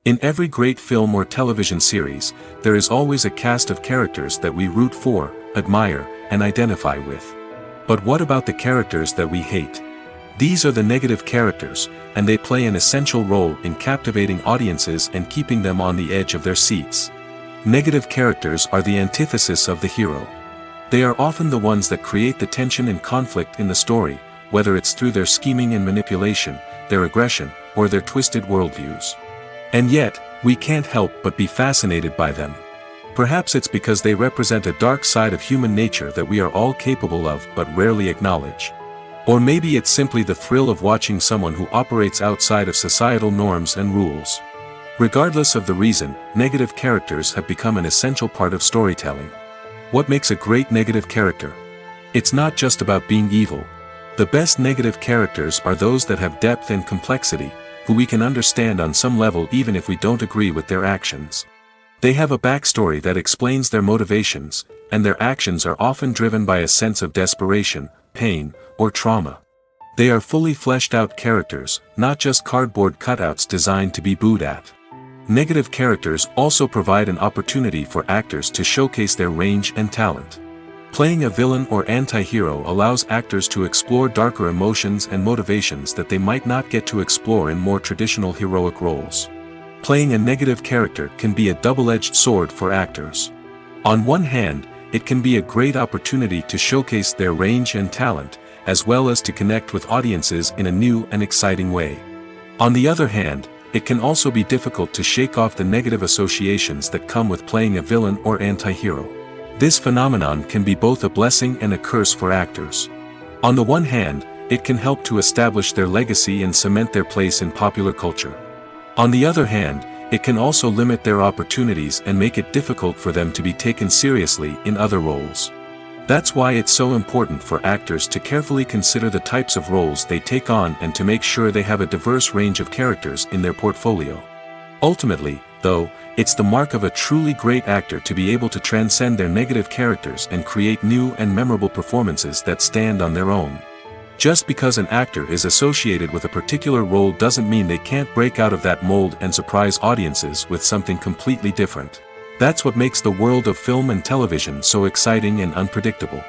In every great film or television series, there is always a cast of characters that we root for, admire, and identify with. But what about the characters that we hate? These are the negative characters, and they play an essential role in captivating audiences and keeping them on the edge of their seats. Negative characters are the antithesis of the hero. They are often the ones that create the tension and conflict in the story, whether it's through their scheming and manipulation, their aggression, or their twisted worldviews. And yet, we can't help but be fascinated by them. Perhaps it's because they represent a dark side of human nature that we are all capable of but rarely acknowledge. Or maybe it's simply the thrill of watching someone who operates outside of societal norms and rules. Regardless of the reason, negative characters have become an essential part of storytelling. What makes a great negative character? It's not just about being evil. The best negative characters are those that have depth and complexity, who we can understand on some level even if we don't agree with their actions. They have a backstory that explains their motivations, and their actions are often driven by a sense of desperation, pain, or trauma. They are fully fleshed out characters, not just cardboard cutouts designed to be booed at. Negative characters also provide an opportunity for actors to showcase their range and talent. Playing a villain or anti-hero allows actors to explore darker emotions and motivations that they might not get to explore in more traditional heroic roles. Playing a negative character can be a double-edged sword for actors. On one hand, it can be a great opportunity to showcase their range and talent, as well as to connect with audiences in a new and exciting way. On the other hand, it can also be difficult to shake off the negative associations that come with playing a villain or anti-hero. This phenomenon can be both a blessing and a curse for actors. On the one hand, it can help to establish their legacy and cement their place in popular culture. On the other hand, it can also limit their opportunities and make it difficult for them to be taken seriously in other roles. That's why it's so important for actors to carefully consider the types of roles they take on and to make sure they have a diverse range of characters in their portfolio. Ultimately, though, it's the mark of a truly great actor to be able to transcend their negative characters and create new and memorable performances that stand on their own. Just because an actor is associated with a particular role doesn't mean they can't break out of that mold and surprise audiences with something completely different. That's what makes the world of film and television so exciting and unpredictable.